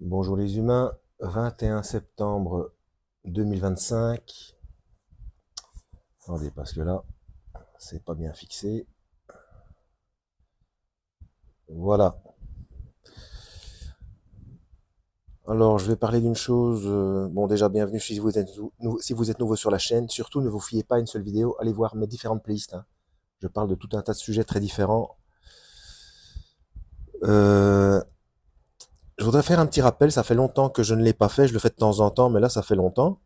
Bonjour les humains, 21 septembre 2025. Attendez, parce que là, c'est pas bien fixé. Voilà. Alors, je vais parler d'une chose. Bon, déjà, bienvenue si vous êtes nouveau sur la chaîne. Surtout, ne vous fiez pas à une seule vidéo. Allez voir mes différentes playlists, hein. Je parle de tout un tas de sujets très différents. Euh, je voudrais faire un petit rappel. Ça fait longtemps que je ne l'ai pas fait. Je le fais de temps en temps, mais là, ça fait longtemps.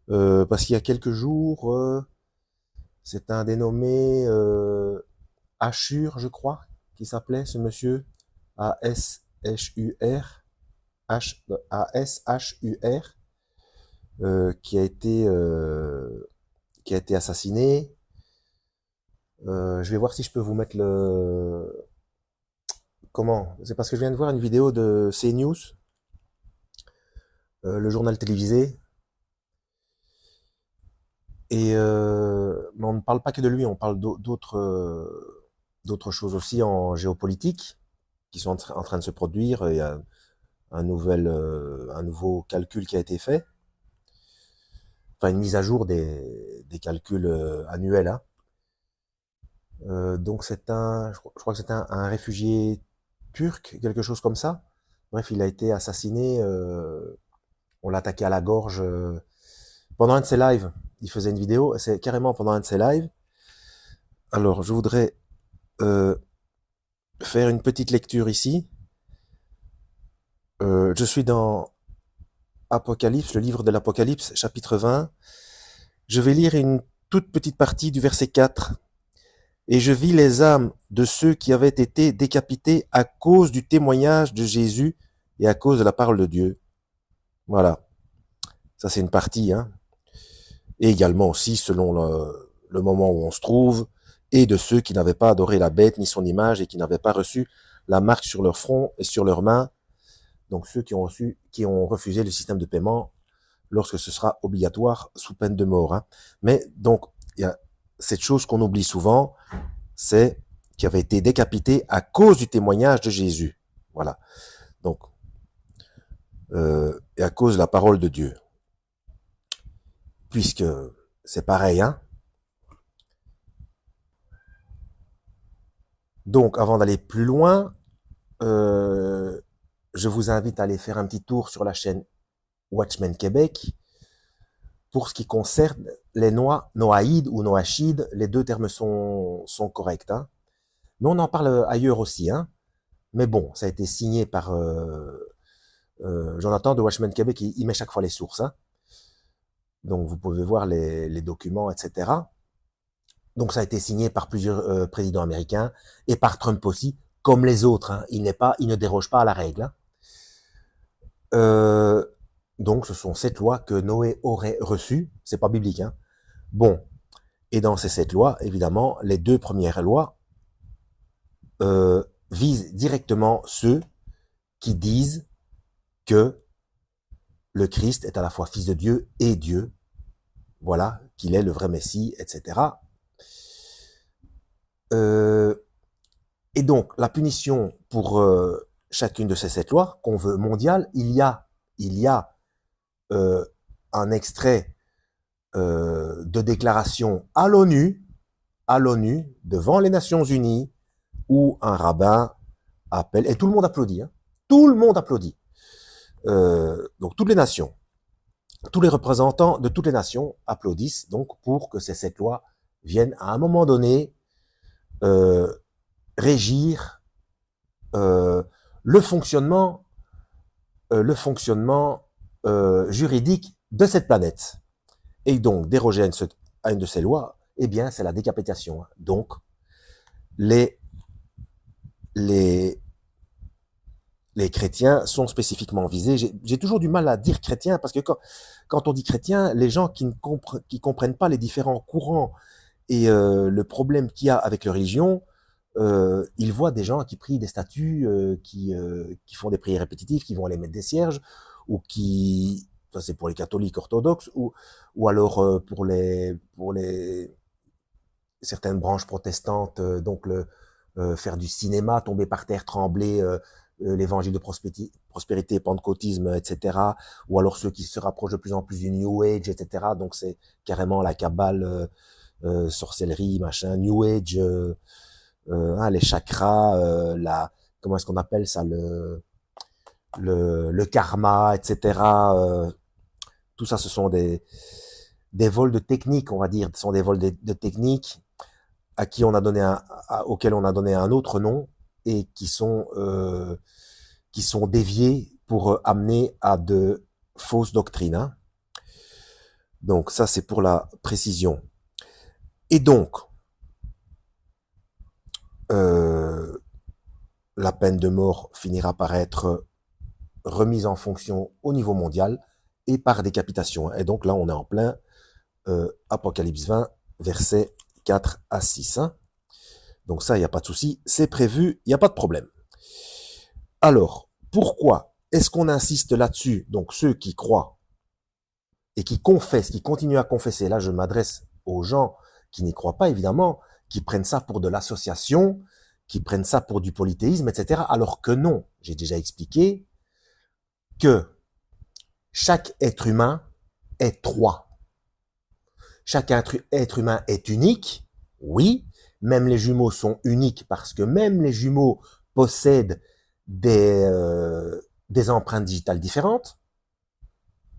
Parce qu'il y a quelques jours, c'est un dénommé Ashur, je crois, qui s'appelait ce monsieur, A-S-H-U-R, A-S-H-U-R, qui qui a été assassiné. Je vais voir si je peux vous mettre le... Comment? C'est parce que je viens de voir une vidéo de CNews, le journal télévisé, et mais on ne parle pas que de lui, on parle d'autres choses aussi en géopolitique qui sont en train de se produire. Il y a un nouveau calcul qui a été fait, enfin une mise à jour des calculs annuels. Hein. Donc je crois que c'est un réfugié turc, quelque chose comme ça. Bref, il a été assassiné, on l'a attaqué à la gorge pendant un de ses lives. Il faisait une vidéo, c'est carrément pendant un de ses lives. Alors, je voudrais euh, faire une petite lecture ici. Je suis dans Apocalypse, le livre de l'Apocalypse, chapitre 20. Je vais lire une toute petite partie du verset 4. Et je vis les âmes de ceux qui avaient été décapités à cause du témoignage de Jésus et à cause de la parole de Dieu. Voilà, ça c'est une partie. Hein. Et également aussi selon le moment où on se trouve, et de ceux qui n'avaient pas adoré la bête ni son image et qui n'avaient pas reçu la marque sur leur front et sur leurs mains. Donc ceux qui ont refusé le système de paiement lorsque ce sera obligatoire sous peine de mort. Hein. Mais donc, il y a cette chose qu'on oublie souvent, c'est qui avait été décapité à cause du témoignage de Jésus. Voilà. Donc, et à cause de la parole de Dieu. Puisque c'est pareil, hein. Donc, avant d'aller plus loin, euh, je vous invite à aller faire un petit tour sur la chaîne Watchmen Québec. Pour ce qui concerne les Noaïdes ou Noachides, les deux termes sont corrects. Hein. Mais on en parle ailleurs aussi. Hein. Mais bon, ça a été signé par Jonathan de Watchmen Québec, il met chaque fois les sources. Hein. Donc vous pouvez voir les documents, etc. Donc ça a été signé par plusieurs présidents américains et par Trump aussi, comme les autres. Hein. Il ne déroge pas à la règle. Hein. Euh, donc ce sont 7 lois que Noé aurait reçues. C'est pas biblique. Hein. Bon, et dans ces 7 lois, évidemment, les 2 premières lois visent directement ceux qui disent que le Christ est à la fois fils de Dieu et Dieu, voilà, qu'il est le vrai Messie, etc. Euh, et donc, la punition pour chacune de ces 7 lois, qu'on veut mondiale, il y a euh, un extrait de déclaration à l'ONU, devant les Nations Unies, où un rabbin appelle, et tout le monde applaudit, hein, tout le monde applaudit. Donc toutes les nations, tous les représentants de toutes les nations applaudissent donc pour que ces 7 lois viennent à un moment donné euh, régir euh, le fonctionnement, juridique de cette planète. Et donc, déroger à une de ces lois, eh bien, c'est la décapitation. Donc, les, les, les chrétiens sont spécifiquement visés. J'ai toujours du mal à dire chrétien parce que quand on dit chrétien, les gens qui comprennent pas les différents courants et le problème qu'il y a avec leur religion, ils voient des gens qui prient des statues, qui font des prières répétitives, qui vont aller mettre des cierges, ou qui, ça c'est pour les catholiques orthodoxes, ou alors pour les certaines branches protestantes, donc faire du cinéma, tomber par terre, trembler, l'évangile de prospérité, pentecôtisme, etc. Ou alors ceux qui se rapprochent de plus en plus du New Age, etc. Donc c'est carrément la cabale, sorcellerie, machin, New Age, les chakras, comment est-ce qu'on appelle ça, le karma, etc. Tout ça, ce sont des vols de techniques, on va dire. Ce sont des vols de techniques à qui on a donné auxquels on a donné un autre nom et qui sont déviés pour amener à de fausses doctrines. Hein. Donc ça, c'est pour la précision. Et donc, la peine de mort finira par être remise en fonction au niveau mondial et par décapitation. Et donc là, on est en plein Apocalypse 20, versets 4 à 6. Hein. Donc ça, il n'y a pas de souci, c'est prévu, il n'y a pas de problème. Alors, pourquoi est-ce qu'on insiste là-dessus? Donc ceux qui croient et qui confessent, qui continuent à confesser, là je m'adresse aux gens qui n'y croient pas évidemment, qui prennent ça pour de l'association, qui prennent ça pour du polythéisme, etc. Alors que non, j'ai déjà expliqué que chaque être humain est trois. Chaque être humain est unique, oui, même les jumeaux sont uniques parce que même les jumeaux possèdent des empreintes digitales différentes,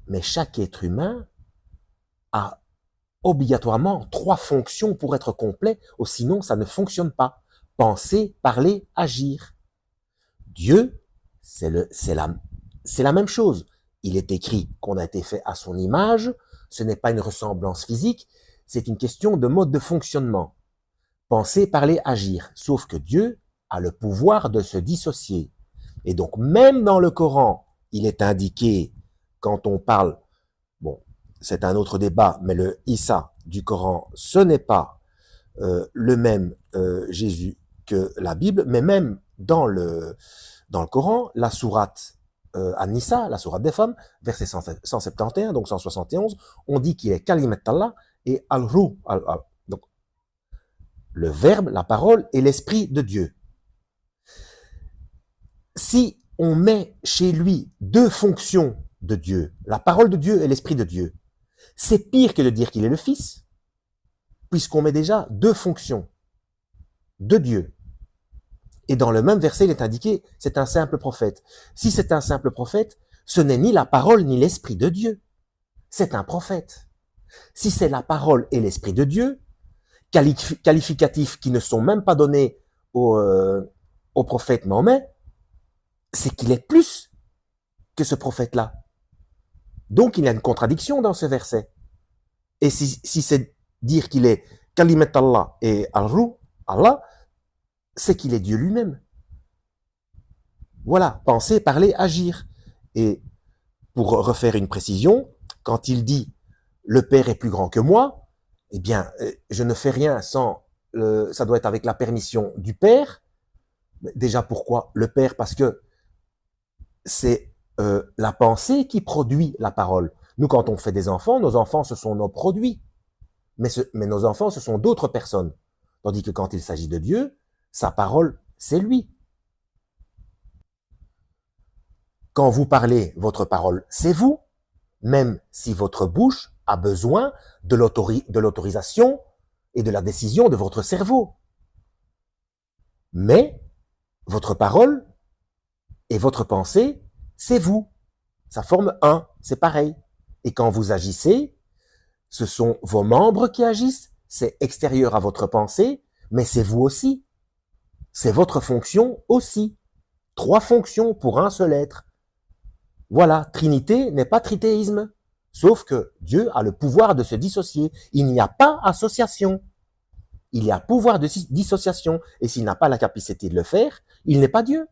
mais chaque être humain a obligatoirement trois fonctions pour être complet, ou sinon ça ne fonctionne pas. Penser, parler, agir. Dieu, c'est la même chose. Il est écrit qu'on a été fait à son image, ce n'est pas une ressemblance physique, c'est une question de mode de fonctionnement. Penser, parler, agir. Sauf que Dieu a le pouvoir de se dissocier. Et donc, même dans le Coran, il est indiqué, quand on parle, bon, c'est un autre débat, mais le Issa du Coran, ce n'est pas le même Jésus que la Bible, mais même dans le Coran, la sourate An-Nisa, la sourate des femmes, verset 171, donc 171, on dit qu'il est Kalimat Allah et Al-Ruh. Donc, le verbe, la parole et l'esprit de Dieu. Si on met chez lui deux fonctions de Dieu, la parole de Dieu et l'esprit de Dieu, c'est pire que de dire qu'il est le Fils, puisqu'on met déjà deux fonctions de Dieu. Et dans le même verset, il est indiqué, c'est un simple prophète. Si c'est un simple prophète, ce n'est ni la parole ni l'esprit de Dieu. C'est un prophète. Si c'est la parole et l'esprit de Dieu, qualificatifs qui ne sont même pas donnés au prophète Mahomet, c'est qu'il est plus que ce prophète-là. Donc il y a une contradiction dans ce verset. Et si c'est dire qu'il est Kalimat Allah et Al-Ruh, Allah, c'est qu'il est Dieu lui-même. Voilà, penser, parler, agir. Et pour refaire une précision, quand il dit « le Père est plus grand que moi », eh bien, je ne fais rien sans... ça doit être avec la permission du Père. Déjà, pourquoi le Père? Parce que c'est la pensée qui produit la parole. Nous, quand on fait des enfants, nos enfants, ce sont nos produits. Mais nos enfants, ce sont d'autres personnes. Tandis que quand il s'agit de Dieu, sa parole, c'est lui. Quand vous parlez, votre parole, c'est vous, même si votre bouche a besoin de l'autorisation et de la décision de votre cerveau. Mais votre parole et votre pensée, c'est vous. Ça forme un, c'est pareil. Et quand vous agissez, ce sont vos membres qui agissent, c'est extérieur à votre pensée, mais c'est vous aussi. C'est votre fonction aussi. Trois fonctions pour un seul être. Voilà, Trinité n'est pas trithéisme. Sauf que Dieu a le pouvoir de se dissocier. Il n'y a pas association. Il y a pouvoir de dissociation. Et s'il n'a pas la capacité de le faire, il n'est pas Dieu.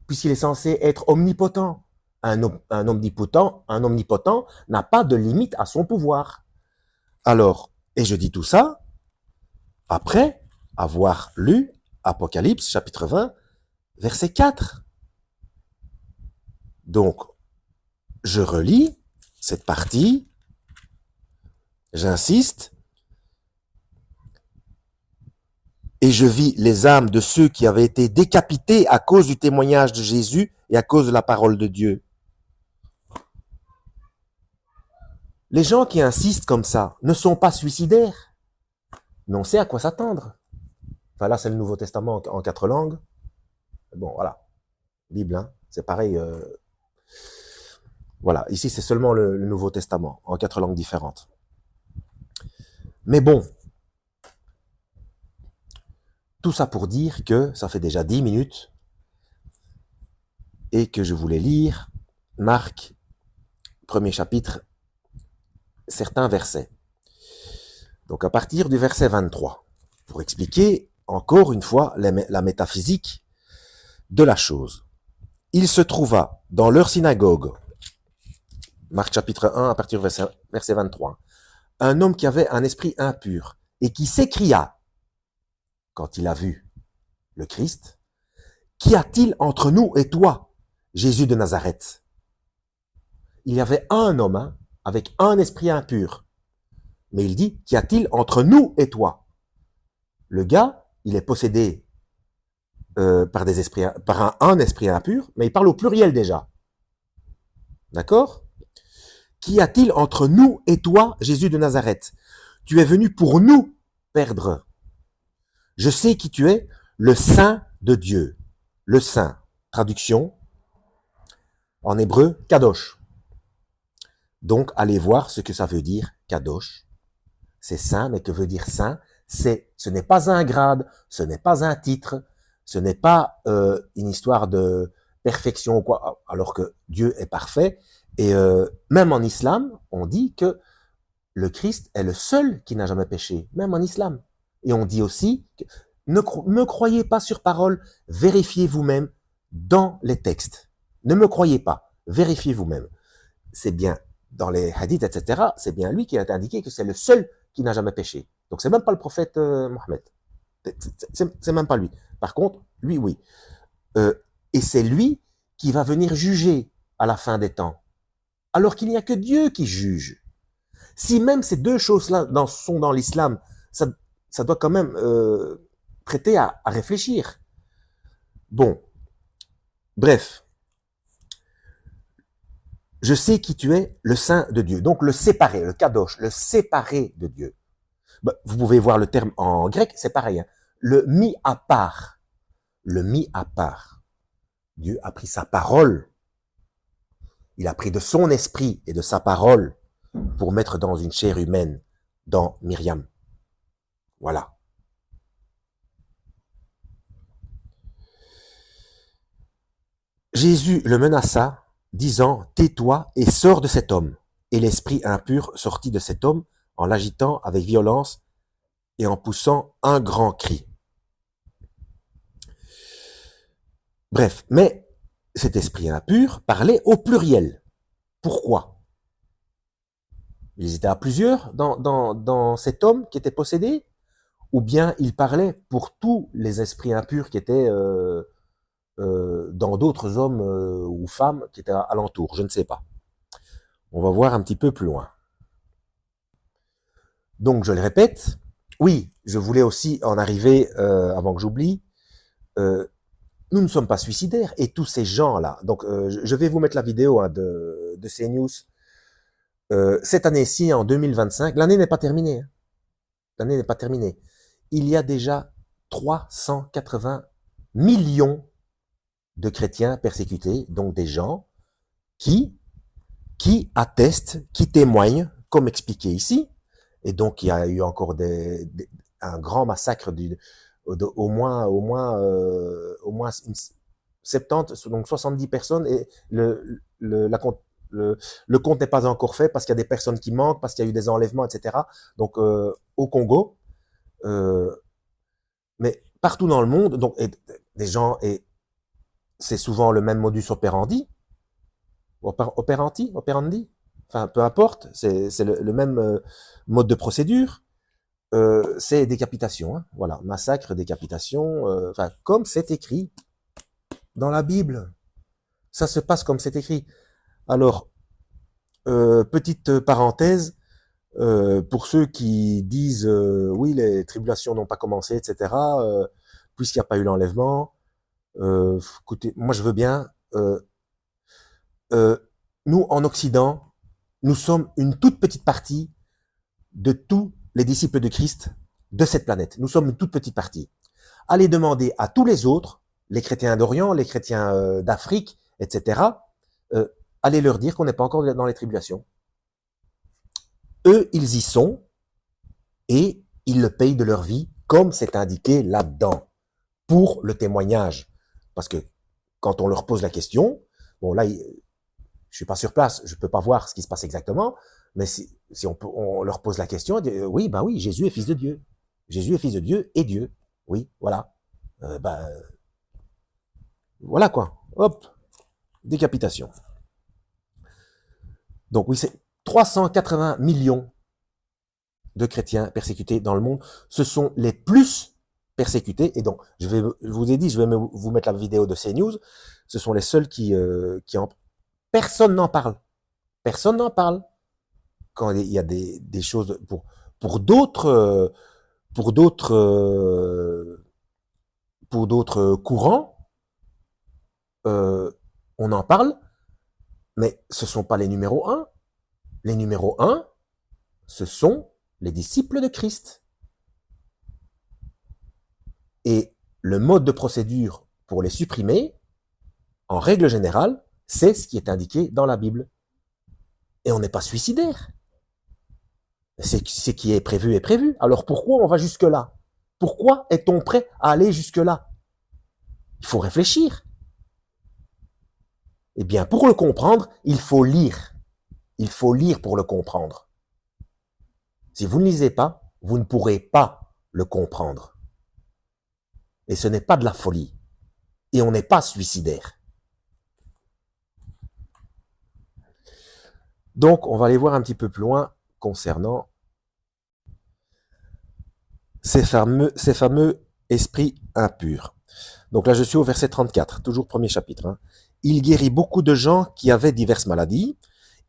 Puisqu'il est censé être omnipotent. Un omnipotent n'a pas de limite à son pouvoir. Alors, et je dis tout ça après avoir lu Apocalypse chapitre 20, verset 4. Donc, je relis cette partie, j'insiste, et je vis les âmes de ceux qui avaient été décapités à cause du témoignage de Jésus et à cause de la parole de Dieu. Les gens qui insistent comme ça ne sont pas suicidaires, mais on sait à quoi s'attendre. Enfin là, c'est le Nouveau Testament en 4 langues. Bon, voilà. Bible, hein, c'est pareil. Voilà, ici c'est seulement le Nouveau Testament, en 4 langues différentes. Mais bon, tout ça pour dire que ça fait déjà 10 minutes et que je voulais lire Marc, premier chapitre, certains versets. Donc à partir du verset 23, pour expliquer encore une fois la métaphysique de la chose. Il se trouva dans leur synagogue, Marc chapitre 1 à partir du verset 23, un homme qui avait un esprit impur et qui s'écria, quand il a vu le Christ, qu'y a-t-il entre nous et toi, Jésus de Nazareth? Il y avait un homme avec un esprit impur. Mais il dit, qu'y a-t-il entre nous et toi? Le gars, il est possédé par un esprit impur, mais il parle au pluriel déjà. D'accord? Qu'y a-t-il entre nous et toi, Jésus de Nazareth? Tu es venu pour nous perdre. Je sais qui tu es, le Saint de Dieu. Le Saint, traduction en hébreu, Kadosh. Donc, allez voir ce que ça veut dire, Kadosh. C'est saint, mais que veut dire saint? Ce n'est pas un grade, ce n'est pas un titre, ce n'est pas une histoire de perfection ou quoi, alors que Dieu est parfait. Et même en islam, on dit que le Christ est le seul qui n'a jamais péché, même en islam. Et on dit aussi, que, ne me croyez pas sur parole, vérifiez vous-même dans les textes. Ne me croyez pas, vérifiez vous-même. C'est bien dans les hadiths, etc., c'est bien lui qui a indiqué que c'est le seul qui n'a jamais péché. Donc c'est même pas le prophète Mohammed. C'est même pas lui. Par contre, lui, oui. Et c'est lui qui va venir juger à la fin des temps. Alors qu'il n'y a que Dieu qui juge. Si même ces deux choses-là sont dans l'islam, ça doit quand même prêter à réfléchir. Bon, bref. Je sais qui tu es, le Saint de Dieu. Donc le séparé, le kadosh, le séparé de Dieu. Vous pouvez voir le terme en grec, c'est pareil. Hein. Le mis à part. Le mis à part. Dieu a pris sa parole. Il a pris de son esprit et de sa parole pour mettre dans une chair humaine, dans Myriam. Voilà. Jésus le menaça, disant, tais-toi et sors de cet homme. Et l'esprit impur sortit de cet homme en l'agitant avec violence et en poussant un grand cri. Bref, mais cet esprit impur parlait au pluriel. Pourquoi? Ils étaient à plusieurs dans cet homme qui était possédé, ou bien il parlait pour tous les esprits impurs qui étaient dans d'autres hommes ou femmes qui étaient alentour, je ne sais pas. On va voir un petit peu plus loin. Donc je le répète, oui, je voulais aussi en arriver, avant que j'oublie, nous ne sommes pas suicidaires, et tous ces gens-là, donc je vais vous mettre la vidéo hein, de CNews, cette année-ci, en 2025, l'année n'est pas terminée, hein. L'année n'est pas terminée. Il y a déjà 380 millions de chrétiens persécutés, donc des gens qui attestent, qui témoignent, comme expliqué ici, et donc il y a eu encore un grand massacre au moins 70, donc 70 personnes, et le compte n'est pas encore fait parce qu'il y a des personnes qui manquent, parce qu'il y a eu des enlèvements, etc. Donc au Congo, mais partout dans le monde, donc des gens, et c'est souvent le même modus operandi, operandi, enfin peu importe, c'est le même mode de procédure. C'est décapitation, hein, voilà, massacre, décapitation, enfin comme c'est écrit dans la Bible, ça se passe comme c'est écrit. Alors petite parenthèse, Pour ceux qui disent oui, les tribulations n'ont pas commencé, etc., puisqu'il n'y a pas eu l'enlèvement, écoutez, moi je veux bien. Euh, nous, en Occident, nous sommes une toute petite partie de tous les disciples de Christ de cette planète. Nous sommes une toute petite partie. Allez demander à tous les autres, les chrétiens d'Orient, les chrétiens d'Afrique, etc., euh, allez leur dire qu'on n'est pas encore dans les tribulations. Eux, ils y sont et ils le payent de leur vie, comme c'est indiqué là-dedans, pour le témoignage. Parce que quand on leur pose la question, bon là, je suis pas sur place, je peux pas voir ce qui se passe exactement, mais si on leur pose la question, oui, bah oui, Jésus est fils de Dieu. Jésus est fils de Dieu et Dieu. Oui, voilà. Voilà quoi. Hop, décapitation. Donc oui, c'est 380 millions de chrétiens persécutés dans le monde. Ce sont les plus persécutés. Et donc, je vous ai dit, je vais vous mettre la vidéo de CNews. Ce sont les seuls qui en... Personne n'en parle. Personne n'en parle. Quand il y a des choses pour d'autres pour d'autres pour d'autres courants, on en parle, mais ce sont pas les numéros 1. Les numéros 1, ce sont les disciples de Christ. Et le mode de procédure pour les supprimer, en règle générale, c'est ce qui est indiqué dans la Bible. Et on n'est pas suicidaire. Ce qui est prévu est prévu. Alors pourquoi on va jusque-là? Pourquoi est-on prêt à aller jusque-là? Il faut réfléchir. Eh bien, pour le comprendre, il faut lire. Il faut lire pour le comprendre. Si vous ne lisez pas, vous ne pourrez pas le comprendre. Et ce n'est pas de la folie. Et on n'est pas suicidaire. Donc, on va aller voir un petit peu plus loin concernant ces fameux esprits impurs. Donc là, je suis au verset 34, toujours premier chapitre. Hein. Il guérit beaucoup de gens qui avaient diverses maladies.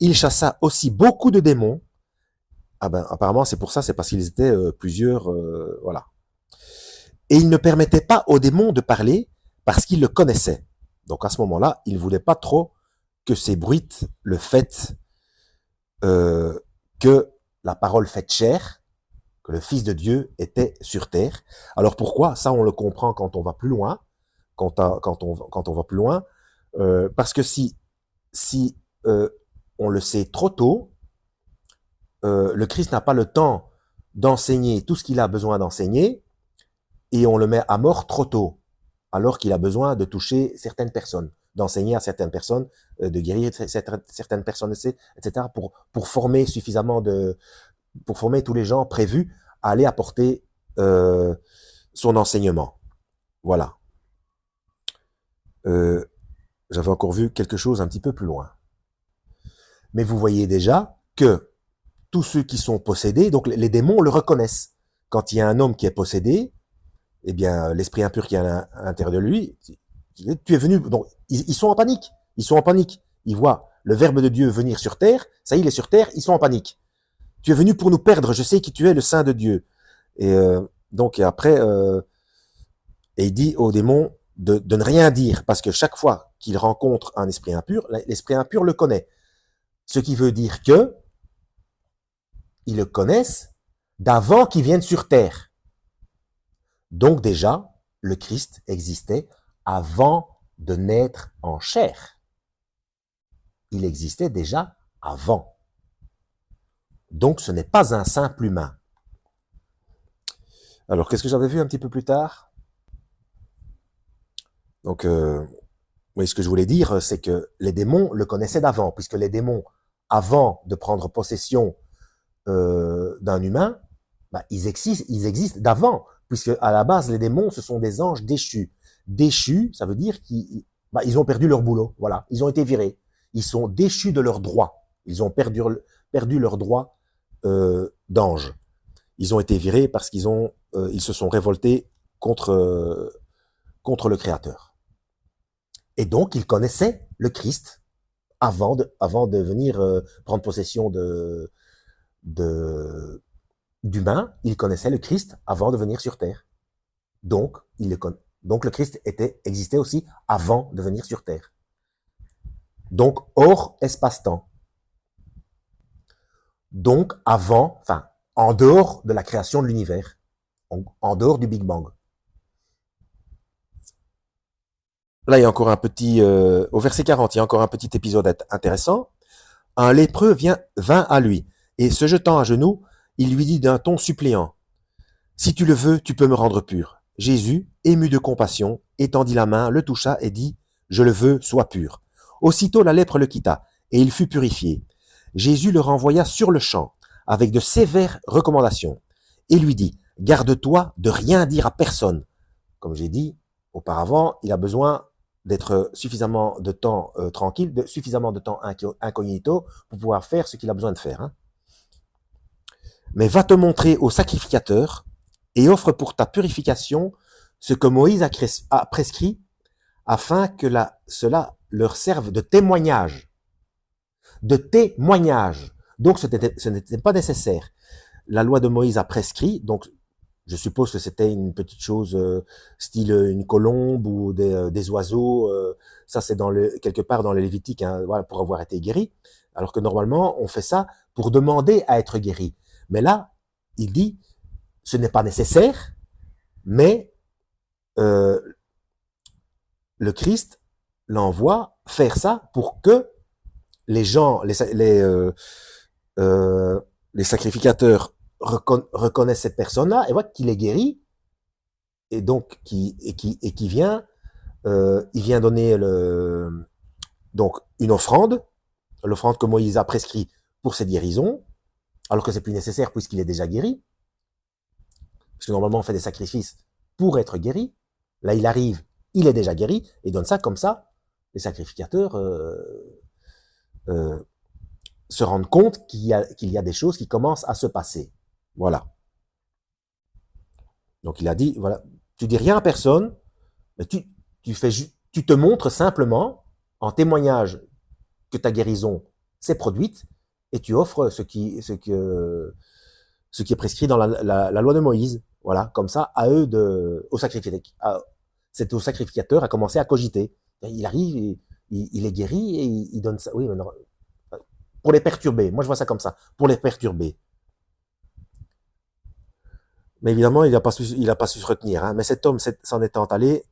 Il chassa aussi beaucoup de démons. Ah ben, apparemment, c'est pour ça, c'est parce qu'ils étaient plusieurs, voilà. Et il ne permettait pas aux démons de parler parce qu'ils le connaissaient. Donc à ce moment-là, il ne voulait pas trop que ces bruites, le fait que la parole faite chair, que le Fils de Dieu était sur terre. Alors pourquoi? Ça, on le comprend quand on va plus loin, quand on va plus loin, parce que si on le sait trop tôt, le Christ n'a pas le temps d'enseigner tout ce qu'il a besoin d'enseigner, et on le met à mort trop tôt, alors qu'il a besoin de toucher certaines personnes, d'enseigner à certaines personnes, de guérir certaines personnes, etc., pour former suffisamment pour former tous les gens prévus à aller apporter son enseignement. Voilà. J'avais encore vu quelque chose un petit peu plus loin. Mais vous voyez déjà que tous ceux qui sont possédés, donc les démons le reconnaissent. Quand il y a un homme qui est possédé, eh bien, l'esprit impur qui est à l'intérieur de lui, tu es venu, donc, ils sont en panique. Ils sont en panique. Ils voient le Verbe de Dieu venir sur terre. Ça y est, il est sur terre. Ils sont en panique. Tu es venu pour nous perdre. Je sais que tu es le Saint de Dieu. Et donc, et après, et il dit aux démons de ne rien dire, parce que chaque fois qu'il rencontre un esprit impur, l'esprit impur le connaît. Ce qui veut dire que ils le connaissent d'avant qu'ils viennent sur terre. Donc déjà, le Christ existait avant de naître en chair. Il existait déjà avant. Donc ce n'est pas un simple humain. Alors qu'est-ce que j'avais vu un petit peu plus tard? Donc oui, ce que je voulais dire, c'est que les démons le connaissaient d'avant, puisque les démons, avant de prendre possession d'un humain, bah, ils existent d'avant, puisque à la base, les démons, ce sont des anges déchus. Déchus, ça veut dire qu'ils ont perdu leur boulot. Voilà, ils ont été virés. Ils sont déchus de leurs droits. Ils ont perdu leur droit d'ange. Ils ont été virés parce ils se sont révoltés contre le Créateur. Et donc, ils connaissaient le Christ avant de venir prendre possession d'humains, il connaissait le Christ avant de venir sur terre. Donc, donc le Christ existait aussi avant de venir sur terre. Donc, hors espace-temps. Donc, avant, enfin, en dehors de la création de l'univers, en dehors du Big Bang. Là, il y a encore un petit, au verset 40, il y a encore un petit épisode intéressant. Un lépreux vint à lui, et se jetant à genoux, il lui dit d'un ton suppliant, « Si tu le veux, tu peux me rendre pur. » Jésus, ému de compassion, étendit la main, le toucha et dit, « Je le veux, sois pur. » Aussitôt la lèpre le quitta, et il fut purifié. Jésus le renvoya sur le champ, avec de sévères recommandations, et lui dit, « Garde-toi de rien dire à personne. » Comme j'ai dit auparavant, il a besoin d'être suffisamment de temps tranquille, suffisamment de temps incognito pour pouvoir faire ce qu'il a besoin de faire. Hein. Mais va te montrer au sacrificateur et offre pour ta purification ce que Moïse a prescrit afin que cela leur serve de témoignage. De témoignage. Donc ce n'était pas nécessaire. La loi de Moïse a prescrit, donc je suppose que c'était une petite chose style une colombe ou des oiseaux. Ça, c'est quelque part dans le Lévitique, hein, voilà, pour avoir été guéri. Alors que normalement, on fait ça pour demander à être guéri. Mais là, il dit, ce n'est pas nécessaire, mais le Christ l'envoie faire ça pour que les gens, les sacrificateurs reconnaissent cette personne-là et voient qu'il est guéri et donc qui vient, il vient donner donc une offrande, l'offrande que Moïse a prescrit pour cette guérison, alors que c'est plus nécessaire puisqu'il est déjà guéri. Parce que normalement on fait des sacrifices pour être guéri. Là il arrive, il est déjà guéri et donne ça comme ça. Les sacrificateurs se rendent compte qu'il y a des choses qui commencent à se passer. Voilà. Donc il a dit, voilà, tu dis rien à personne, mais tu te montres simplement en témoignage que ta guérison s'est produite et tu offres ce qui est prescrit dans la loi de Moïse. Voilà, comme ça, à eux c'est au sacrificateur à commencer à cogiter. Il arrive, il est guéri et il donne ça. Oui, mais non, pour les perturber. Moi, je vois ça comme ça, pour les perturber. Mais évidemment, il n'a pas su se retenir. Hein. Mais cet homme, s'en étant allé,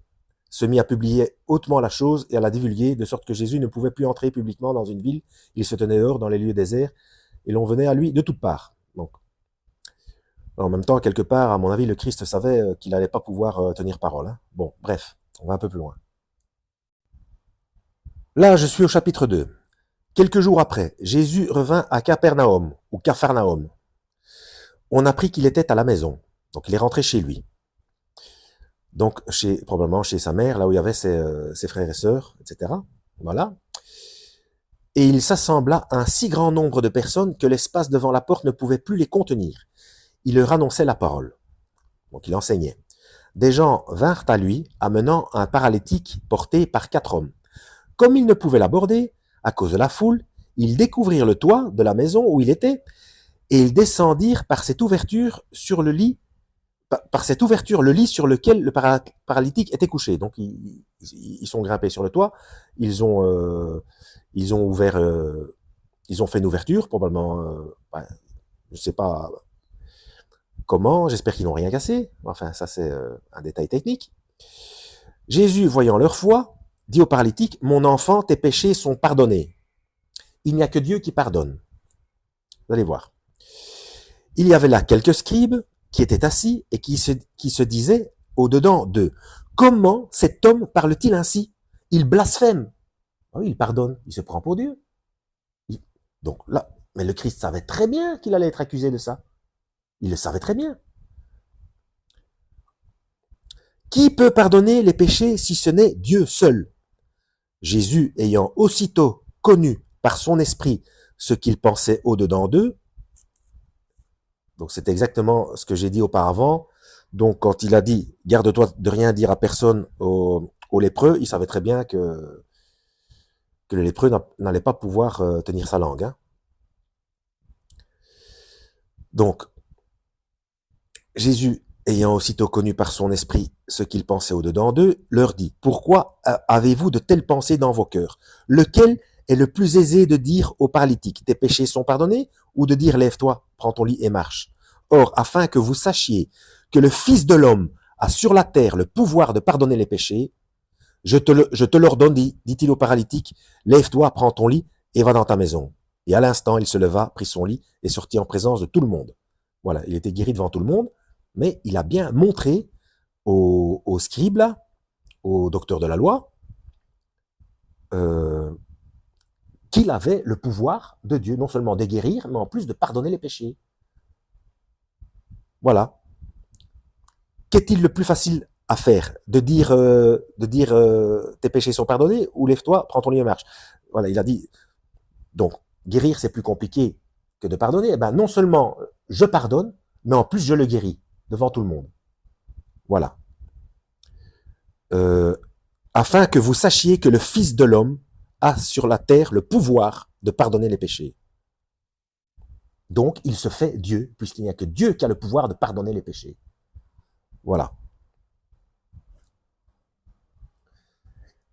se mit à publier hautement la chose et à la divulguer, de sorte que Jésus ne pouvait plus entrer publiquement dans une ville. Il se tenait dehors dans les lieux déserts, et l'on venait à lui de toutes parts. Donc, en même temps, quelque part, à mon avis, le Christ savait qu'il n'allait pas pouvoir tenir parole. Hein. Bon, bref, on va un peu plus loin. Là, je suis au chapitre 2. Quelques jours après, Jésus revint à Capernaum, ou Capharnaüm. On apprit qu'il était à la maison, donc il est rentré chez lui. Donc, probablement chez sa mère, là où il y avait ses frères et sœurs, etc. Voilà. Et il s'assembla un si grand nombre de personnes que l'espace devant la porte ne pouvait plus les contenir. Il leur annonçait la parole. Donc, il enseignait. Des gens vinrent à lui, amenant un paralytique porté par 4 hommes. Comme ils ne pouvaient l'aborder, à cause de la foule, ils découvrirent le toit de la maison où il était, et ils descendirent par cette ouverture le lit sur lequel le paralytique était couché. Donc ils sont grimpés sur le toit, ils ont ouvert, ils ont fait une ouverture, probablement, je ne sais pas comment, j'espère qu'ils n'ont rien cassé. Enfin, ça c'est un détail technique. Jésus, voyant leur foi, dit au paralytique, « Mon enfant, tes péchés sont pardonnés. » Il n'y a que Dieu qui pardonne. Vous allez voir. Il y avait là quelques scribes qui étaient assis et qui se disaient au-dedans d'eux, « Comment cet homme parle-t-il ainsi? Il blasphème. » Oui, il pardonne, il se prend pour Dieu. Donc là, mais le Christ savait très bien qu'il allait être accusé de ça. Il le savait très bien. Qui peut pardonner les péchés si ce n'est Dieu seul? Jésus, ayant aussitôt connu par son esprit ce qu'il pensait au-dedans d'eux, donc c'est exactement ce que j'ai dit auparavant, donc quand il a dit « Garde-toi de rien dire à personne aux lépreux », il savait très bien que le lépreux n'allait pas pouvoir tenir sa langue. Hein. Donc, Jésus, ayant aussitôt connu par son esprit ce qu'ils pensaient au-dedans d'eux, leur dit, « Pourquoi avez-vous de telles pensées dans vos cœurs? Lequel est le plus aisé de dire au paralytique, tes péchés sont pardonnés, ou de dire, lève-toi, prends ton lit et marche? Or, afin que vous sachiez que le Fils de l'homme a sur la terre le pouvoir de pardonner les péchés, je te l'ordonne, dit-il au paralytique, lève-toi, prends ton lit et va dans ta maison. Et à l'instant, il se leva, prit son lit et sortit en présence de tout le monde. » Voilà, il était guéri devant tout le monde, mais il a bien montré aux scribes, là, aux docteurs de la loi, qu'il avait le pouvoir de Dieu, non seulement de guérir, mais en plus de pardonner les péchés. Voilà. Qu'est-il le plus facile à faire? De dire tes péchés sont pardonnés, ou lève-toi, prends ton lit et marche. Voilà, il a dit. Donc, guérir, c'est plus compliqué que de pardonner. Eh ben, non seulement je pardonne, mais en plus je le guéris devant tout le monde. Voilà. Afin que vous sachiez que le Fils de l'homme a sur la terre le pouvoir de pardonner les péchés. Donc, il se fait Dieu, puisqu'il n'y a que Dieu qui a le pouvoir de pardonner les péchés. Voilà.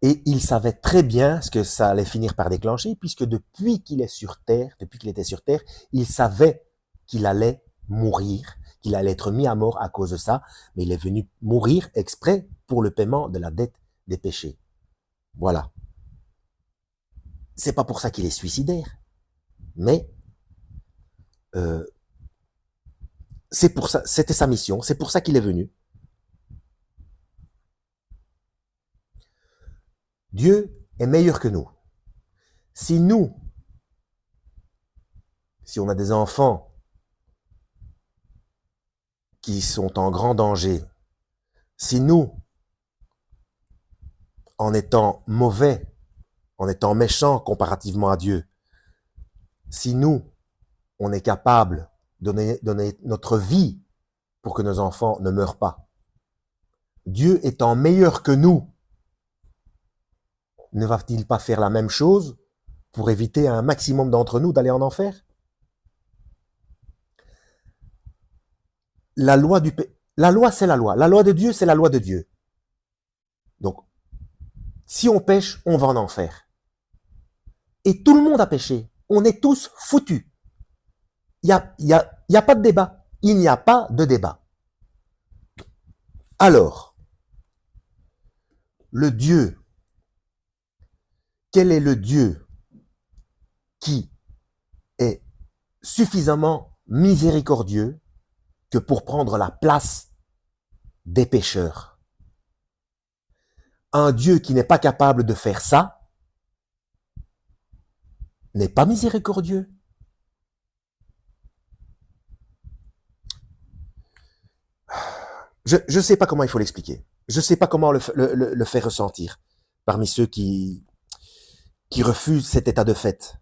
Et il savait très bien ce que ça allait finir par déclencher, puisque depuis qu'il était sur terre, il savait qu'il allait mourir, qu'il allait être mis à mort à cause de ça, mais il est venu mourir exprès pour le paiement de la dette des péchés. Voilà. C'est pas pour ça qu'il est suicidaire, mais c'est pour ça, c'était sa mission, c'est pour ça qu'il est venu. Dieu est meilleur que nous. Si on a des enfants qui sont en grand danger, si nous, en étant mauvais, en étant méchants comparativement à Dieu, si nous, on est capable de donner notre vie pour que nos enfants ne meurent pas, Dieu étant meilleur que nous, ne va-t-il pas faire la même chose pour éviter à un maximum d'entre nous d'aller en enfer? La loi, c'est la loi. La loi de Dieu, c'est la loi de Dieu. Donc, si on pêche, on va en enfer. Et tout le monde a péché. On est tous foutus. Il n'y a pas de débat. Il n'y a pas de débat. Alors, le Dieu, quel est le Dieu qui est suffisamment miséricordieux que pour prendre la place des pécheurs? Un Dieu qui n'est pas capable de faire ça n'est pas miséricordieux. Je ne sais pas comment il faut l'expliquer. Je ne sais pas comment le faire ressentir parmi ceux qui refusent cet état de fait.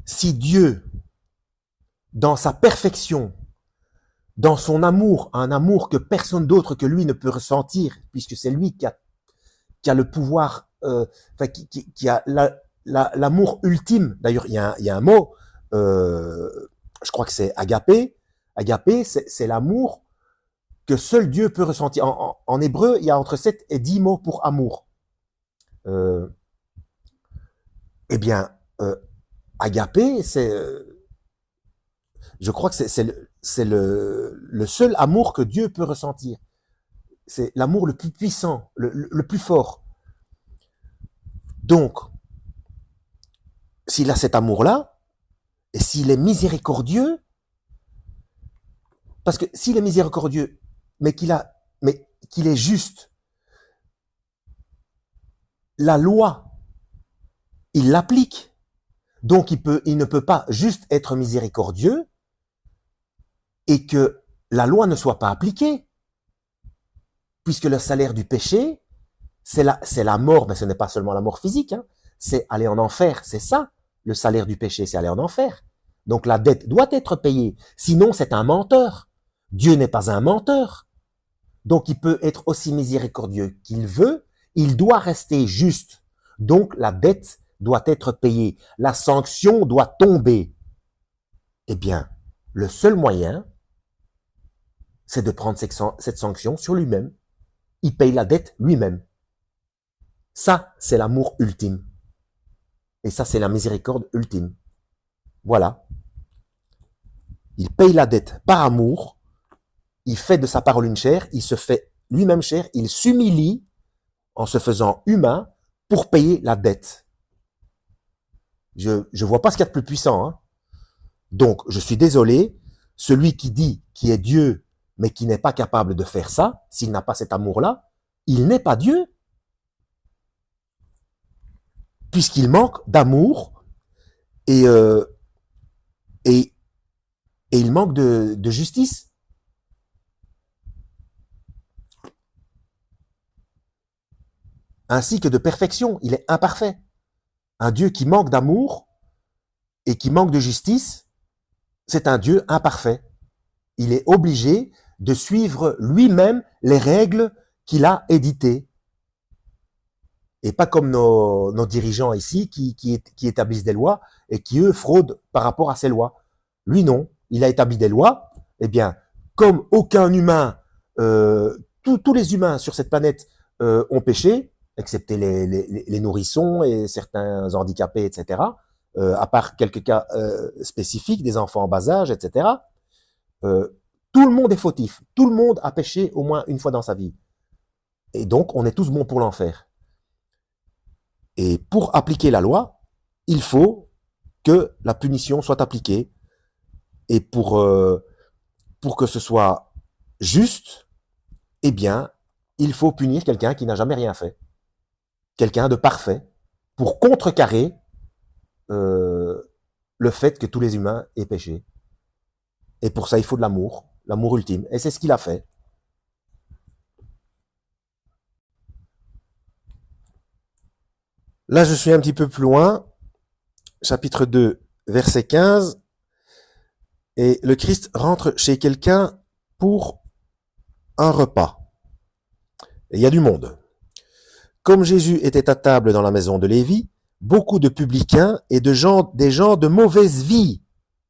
Si Dieu, dans sa perfection, dans son amour, un amour que personne d'autre que lui ne peut ressentir, puisque c'est lui qui a le pouvoir, qui a l'amour ultime. D'ailleurs, il y a un mot, je crois que c'est agapé. Agapé, c'est l'amour que seul Dieu peut ressentir. En hébreu, il y a entre 7 et 10 mots pour amour. Eh bien, agapé, je crois que c'est le seul amour que Dieu peut ressentir. C'est l'amour le plus puissant, le plus fort. Donc, s'il a cet amour-là, et s'il est miséricordieux, parce que s'il est miséricordieux, mais qu'il est juste, la loi, il l'applique. Donc, il ne peut pas juste être miséricordieux et que la loi ne soit pas appliquée. Puisque le salaire du péché, c'est la mort, mais ce n'est pas seulement la mort physique, hein, c'est aller en enfer, c'est ça, le salaire du péché, c'est aller en enfer. Donc la dette doit être payée, sinon c'est un menteur. Dieu n'est pas un menteur. Donc il peut être aussi miséricordieux qu'il veut, il doit rester juste. Donc la dette doit être payée, la sanction doit tomber. Eh bien, le seul moyen, c'est de prendre cette sanction sur lui-même. Il paye la dette lui-même. Ça, c'est l'amour ultime. Et ça, c'est la miséricorde ultime. Voilà. Il paye la dette par amour. Il fait de sa parole une chair. Il se fait lui-même chair. Il s'humilie en se faisant humain pour payer la dette. Je vois pas ce qu'il y a de plus puissant. Hein. Donc, je suis désolé. Celui qui dit qui est Dieu, mais qui n'est pas capable de faire ça, s'il n'a pas cet amour-là, il n'est pas Dieu. Puisqu'il manque d'amour et, et, et il manque de justice. Ainsi que de perfection. Il est imparfait. Un Dieu qui manque d'amour et qui manque de justice, c'est un Dieu imparfait. Il est obligé de suivre lui-même les règles qu'il a éditées. Et pas comme nos dirigeants ici qui établissent des lois et qui, eux, fraudent par rapport à ces lois. Lui, non. Il a établi des lois. Eh bien, comme aucun humain, tous les humains sur cette planète ont péché, excepté les nourrissons et certains handicapés, etc., à part quelques cas spécifiques, des enfants en bas âge, etc., tout le monde est fautif. Tout le monde a péché au moins une fois dans sa vie. Et donc, on est tous bons pour l'enfer. Et pour appliquer la loi, il faut que la punition soit appliquée. Et pour que ce soit juste, eh bien, il faut punir quelqu'un qui n'a jamais rien fait. Quelqu'un de parfait, pour contrecarrer le fait que tous les humains aient péché. Et pour ça, il faut de l'amour ultime. Et c'est ce qu'il a fait. Là, je suis un petit peu plus loin, chapitre 2, verset 15, et le Christ rentre chez quelqu'un pour un repas. Et il y a du monde. Comme Jésus était à table dans la maison de Lévi, beaucoup de publicains et des gens de mauvaise vie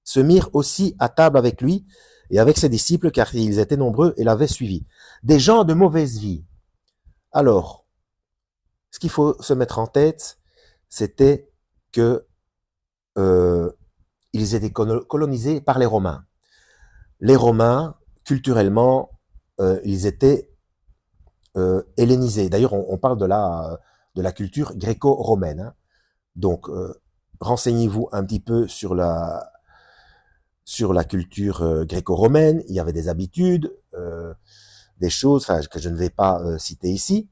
se mirent aussi à table avec lui et avec ses disciples, car ils étaient nombreux et l'avaient suivi. Des gens de mauvaise vie. Alors, ce qu'il faut se mettre en tête, c'était que ils étaient colonisés par les Romains. Les Romains, culturellement, ils étaient hellénisés. D'ailleurs, on parle de la culture gréco-romaine. Hein. Donc, renseignez-vous un petit peu sur la culture gréco-romaine. Il y avait des habitudes, des choses que je ne vais pas citer ici.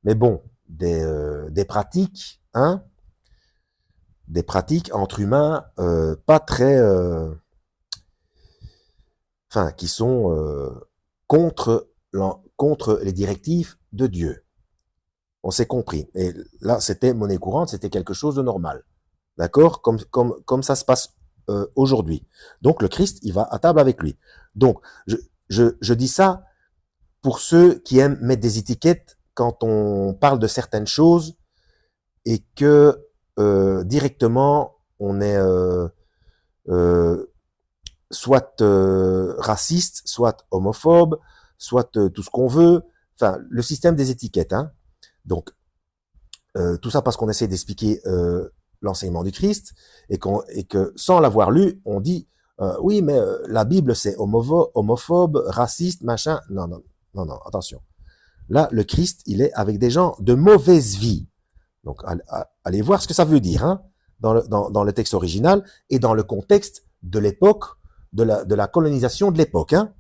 Mais bon, des pratiques, hein, des pratiques entre humains pas très... qui sont contre les directives de Dieu. On s'est compris. Et là, c'était monnaie courante, c'était quelque chose de normal. D'accord, comme ça se passe aujourd'hui. Donc, le Christ, il va à table avec lui. Donc, je dis ça pour ceux qui aiment mettre des étiquettes quand on parle de certaines choses et que directement, on est soit raciste, soit homophobe, soit tout ce qu'on veut. Enfin, le système des étiquettes. Hein. Donc, tout ça parce qu'on essaie d'expliquer l'enseignement du Christ et que sans l'avoir lu, on dit oui, mais la Bible c'est homophobe, raciste, machin. Non, non, non, non, attention. Là, le Christ, il est avec des gens de mauvaise vie. Donc, allez voir ce que ça veut dire hein, dans le texte original et dans le contexte de l'époque, de la colonisation de l'époque. Hein.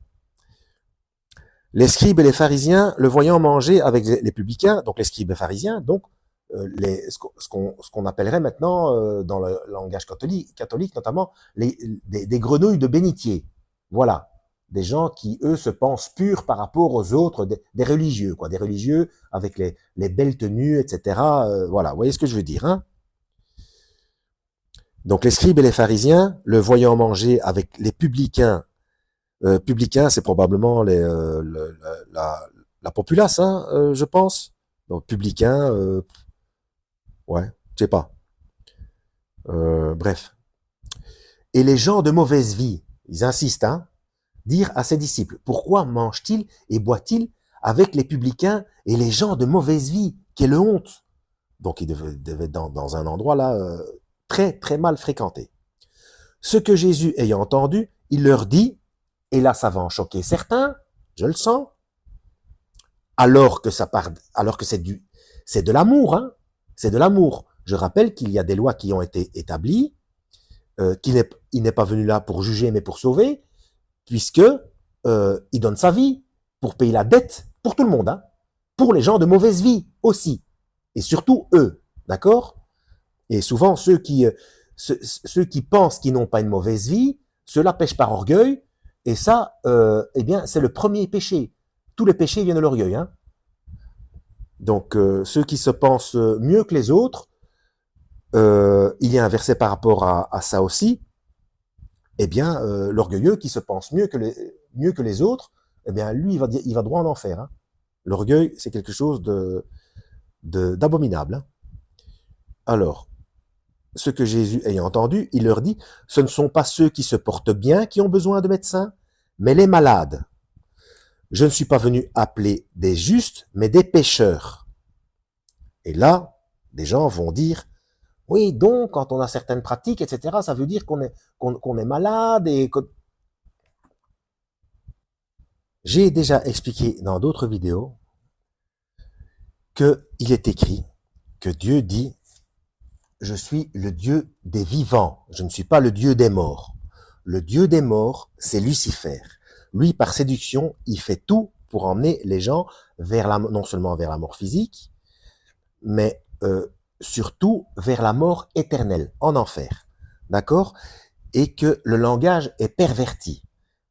Les scribes et les pharisiens, le voyant manger avec les publicains, donc les scribes et pharisiens, donc ce qu'on appellerait maintenant dans le langage catholique notamment des grenouilles de bénitier. Voilà, des gens qui eux se pensent purs par rapport aux autres, des religieux, quoi, des religieux avec les belles tenues, etc. Voilà, vous voyez ce que je veux dire, hein? Donc les scribes et les pharisiens, le voyant manger avec les publicains, publicains, c'est probablement la populace, hein, je pense. Donc publicains, ouais, je sais pas. Bref. et les gens de mauvaise vie, ils insistent, hein, dire à ses disciples, pourquoi mange-t-il et boit-il avec les publicains et les gens de mauvaise vie? Quelle honte! Donc il devait être dans un endroit là très très mal fréquenté. Ce que Jésus ayant entendu, il leur dit, et là ça va en choquer certains, je le sens, alors que c'est de l'amour, hein, c'est de l'amour. Je rappelle qu'il y a des lois qui ont été établies, il n'est pas venu là pour juger mais pour sauver, puisque il donne sa vie pour payer la dette pour tout le monde, hein, pour les gens de mauvaise vie aussi, et surtout eux, d'accord? Et souvent ceux qui pensent qu'ils n'ont pas une mauvaise vie, ceux-là pêchent par orgueil, et ça, eh bien, c'est le premier péché. Tous les péchés viennent de l'orgueil, hein. Donc ceux qui se pensent mieux que les autres, il y a un verset par rapport à ça aussi. Eh bien, l'orgueilleux qui se pense mieux que les autres, eh bien, lui, il va droit en enfer, hein. L'orgueil, c'est quelque chose d'abominable, hein. Alors, ce que Jésus ayant entendu, il leur dit, ce ne sont pas ceux qui se portent bien qui ont besoin de médecins, mais les malades. Je ne suis pas venu appeler des justes, mais des pécheurs. Et là, des gens vont dire, oui, donc, quand on a certaines pratiques, etc., ça veut dire qu'on est malade et que... J'ai déjà expliqué dans d'autres vidéos qu'il est écrit que Dieu dit « Je suis le Dieu des vivants, je ne suis pas le Dieu des morts ». Le Dieu des morts, c'est Lucifer. Lui, par séduction, il fait tout pour emmener les gens vers non seulement vers la mort physique, mais surtout vers la mort éternelle, en enfer. D'accord? Et que le langage est perverti.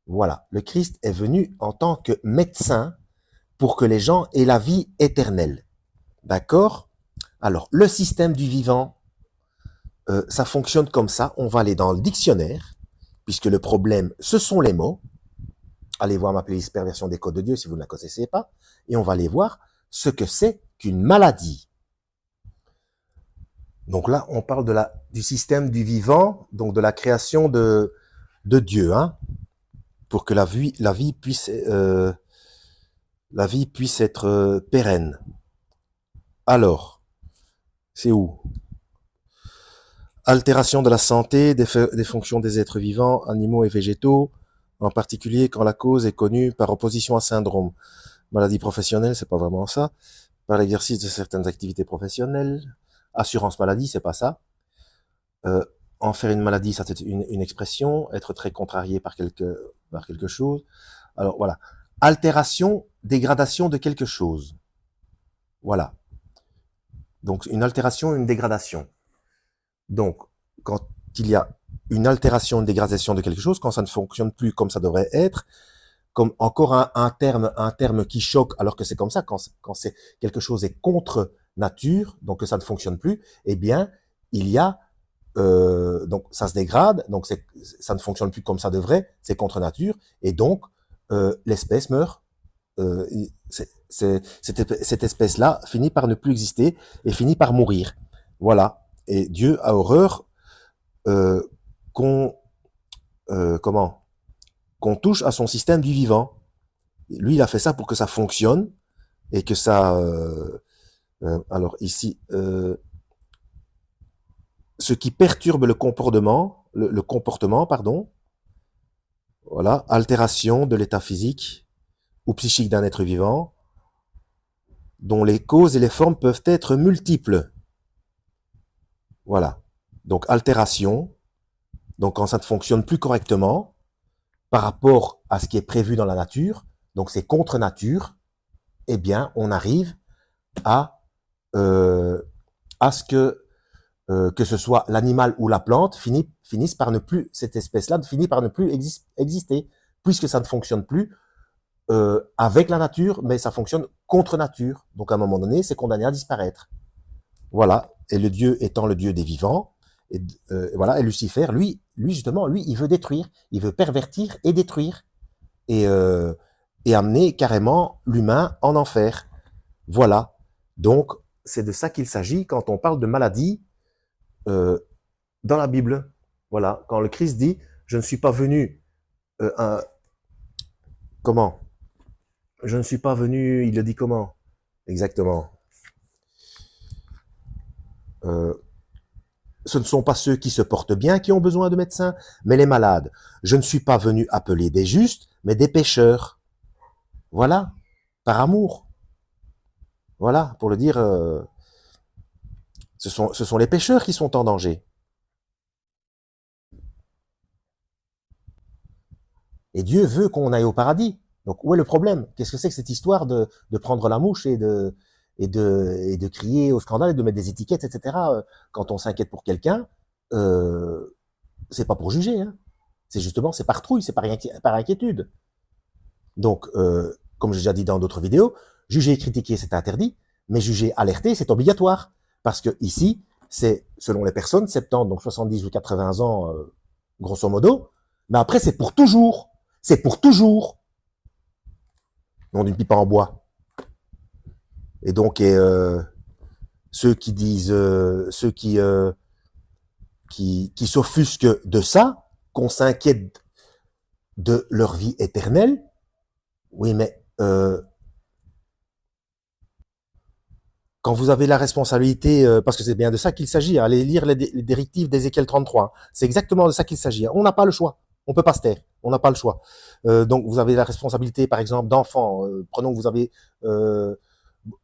Voilà, le Christ est venu en tant que médecin pour que les gens aient la vie éternelle. D'accord? Alors, le système du vivant, ça fonctionne comme ça. On va aller dans le dictionnaire, puisque le problème, ce sont les mots. Allez voir ma playlist Perversion des codes de Dieu si vous ne la connaissez pas. Et on va aller voir ce que c'est qu'une maladie. Donc là, on parle du système du vivant, donc de la création de Dieu, hein, pour que la vie puisse être pérenne. Alors, c'est où? Altération de la santé, des fonctions des êtres vivants, animaux et végétaux, en particulier quand la cause est connue par opposition à syndrome. Maladie professionnelle, c'est pas vraiment ça. Par l'exercice de certaines activités professionnelles. Assurance maladie, c'est pas ça. En faire une maladie, ça c'est une expression. Être très contrarié par quelque chose. Alors voilà. Altération, dégradation de quelque chose. Voilà. Donc une altération, une dégradation. Donc, quand il y a une altération, une dégradation de quelque chose, quand ça ne fonctionne plus comme ça devrait être, comme encore un terme qui choque, alors que c'est comme ça, quand c'est quelque chose est contre nature, donc que ça ne fonctionne plus, eh bien, il y a donc ça se dégrade, donc ça ne fonctionne plus comme ça devrait, c'est contre nature, et donc l'espèce meurt. Cette espèce-là finit par ne plus exister et finit par mourir. Voilà. Et Dieu a horreur qu'on touche à son système du vivant. Lui, il a fait ça pour que ça fonctionne et que ça. Alors ici, ce qui perturbe le comportement, pardon. Voilà, altération de l'état physique ou psychique d'un être vivant, dont les causes et les formes peuvent être multiples. Voilà. Donc altération. Donc quand ça ne fonctionne plus correctement par rapport à ce qui est prévu dans la nature, donc c'est contre nature, eh bien on arrive à ce que ce soit l'animal ou la plante finisse par ne plus, cette espèce-là finit par ne plus exister, puisque ça ne fonctionne plus avec la nature, mais ça fonctionne contre nature. Donc à un moment donné, c'est condamné à disparaître. Voilà. Et le Dieu étant le Dieu des vivants, et voilà. Et Lucifer, lui justement, il veut détruire, il veut pervertir et détruire, et amener carrément l'humain en enfer. Voilà. Donc c'est de ça qu'il s'agit quand on parle de maladie dans la Bible. Voilà, quand le Christ dit, je ne suis pas venu, comment? Je ne suis pas venu, il le dit comment? Exactement. Euh, Ce ne sont pas ceux qui se portent bien qui ont besoin de médecins, mais les malades. Je ne suis pas venu appeler des justes, mais des pécheurs. Voilà, par amour. Voilà, pour le dire, ce sont les pécheurs qui sont en danger. Et Dieu veut qu'on aille au paradis. Donc où est le problème? Qu'est-ce que c'est que cette histoire de prendre la mouche et de crier au scandale et de mettre des étiquettes, etc. Quand on s'inquiète pour quelqu'un, euh, c'est pas pour juger. Hein. C'est justement, c'est par trouille, c'est par inquiétude. Donc, comme j'ai déjà dit dans d'autres vidéos, juger et critiquer, c'est interdit, mais juger, alerter, c'est obligatoire. Parce que ici, c'est, selon les personnes, 70, donc 70 ou 80 ans, grosso modo, mais après, c'est pour toujours. C'est pour toujours. Non d'une pipe en bois. Et donc, ceux qui disent, qui s'offusquent de ça, qu'on s'inquiète de leur vie éternelle, oui, mais quand vous avez la responsabilité, parce que c'est bien de ça qu'il s'agit, hein, allez lire les directives d'Ézéchiel 33, hein, c'est exactement de ça qu'il s'agit. Hein. On n'a pas le choix, on peut pas se taire, on n'a pas le choix. Donc vous avez la responsabilité, par exemple, d'enfants. Prenons que vous avez euh,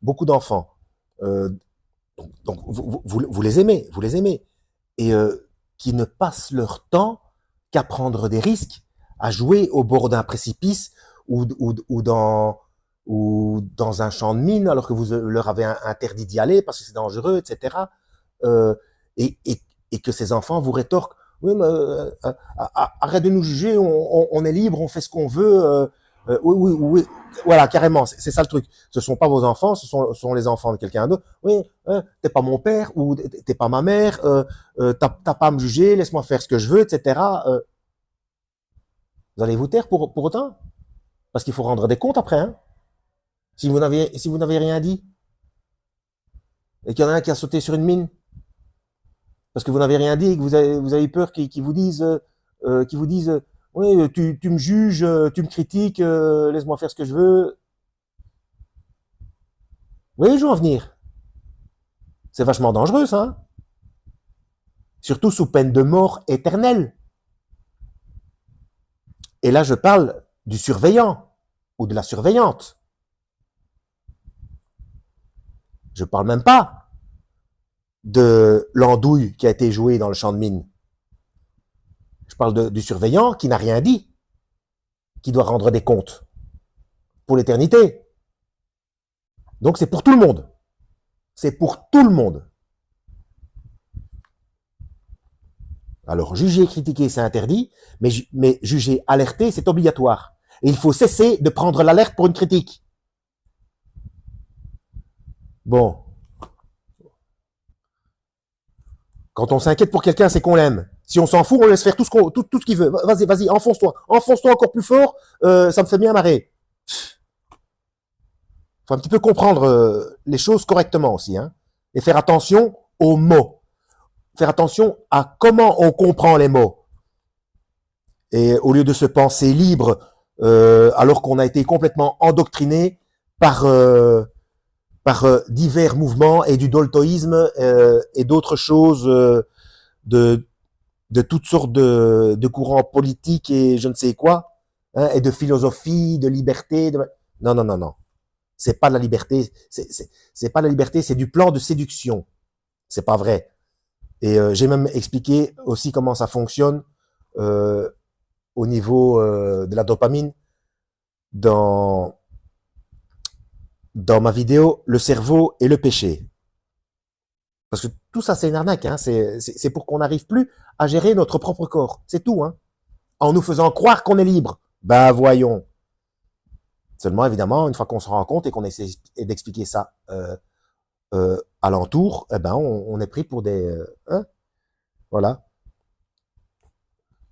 beaucoup d'enfants. Euh, donc vous les aimez, et qui ne passent leur temps qu'à prendre des risques, à jouer au bord d'un précipice ou dans un champ de mine alors que vous leur avez interdit d'y aller parce que c'est dangereux, etc. Euh, et, et, et que ces enfants vous rétorquent, oui, mais arrête de nous juger, on est libre, on fait ce qu'on veut. Oui, oui, oui, voilà, carrément, c'est ça le truc. Ce sont pas vos enfants, ce sont les enfants de quelqu'un d'autre. Oui, t'es pas mon père ou t'es pas ma mère, t'as pas à me juger, laisse-moi faire ce que je veux, etc. Vous allez vous taire pour autant? Parce qu'il faut rendre des comptes après, hein. Si vous n'avez rien dit, et qu'il y en a un qui a sauté sur une mine, parce que vous n'avez rien dit et que vous avez peur qu'ils vous disent, oui, tu me juges, tu me critiques, laisse-moi faire ce que je veux. Vous voyez, je veux en venir. C'est vachement dangereux, ça. Hein. Surtout sous peine de mort éternelle. Et là, je parle du surveillant ou de la surveillante. Je parle même pas de l'andouille qui a été jouée dans le champ de mine. Je parle du surveillant qui n'a rien dit, qui doit rendre des comptes pour l'éternité. Donc c'est pour tout le monde. C'est pour tout le monde. Alors juger et critiquer, c'est interdit, mais juger, alerter, c'est obligatoire. Et il faut cesser de prendre l'alerte pour une critique. Bon, quand on s'inquiète pour quelqu'un, c'est qu'on l'aime. Si on s'en fout, on laisse faire tout ce qu'il veut. Vas-y, vas-y, enfonce-toi. Enfonce-toi encore plus fort, ça me fait bien marrer. Faut un petit peu comprendre les choses correctement aussi, hein. Et faire attention aux mots. Faire attention à comment on comprend les mots. Et au lieu de se penser libre, alors qu'on a été complètement endoctriné par divers mouvements et du doltoïsme et d'autres choses de toutes sortes de courants politiques et je ne sais quoi, hein, et de philosophie, de liberté. Non, non, non, non. C'est pas de la liberté. C'est pas de la liberté, c'est du plan de séduction. C'est pas vrai. Et j'ai même expliqué aussi comment ça fonctionne euh, au niveau de la dopamine dans ma vidéo Le cerveau et le péché. Parce que tout ça, c'est une arnaque. Hein. C'est pour qu'on n'arrive plus à gérer notre propre corps. C'est tout. Hein. En nous faisant croire qu'on est libre. Ben voyons. Seulement, évidemment, une fois qu'on se rend compte et qu'on essaie d'expliquer ça alentour, eh ben, on est pris pour des... hein, voilà.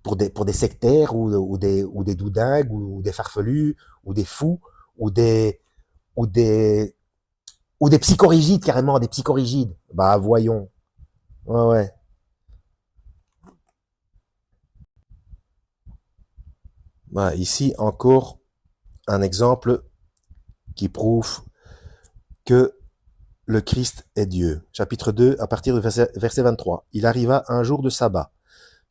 Pour des sectaires ou des doudingues ou des farfelus ou des fous ou ou des, ou des psychorigides, carrément, des psychorigides. Bah, voyons. Ouais, ouais. Voilà, ici encore un exemple qui prouve que le Christ est Dieu. Chapitre 2, à partir du verset 23. Il arriva un jour de sabbat,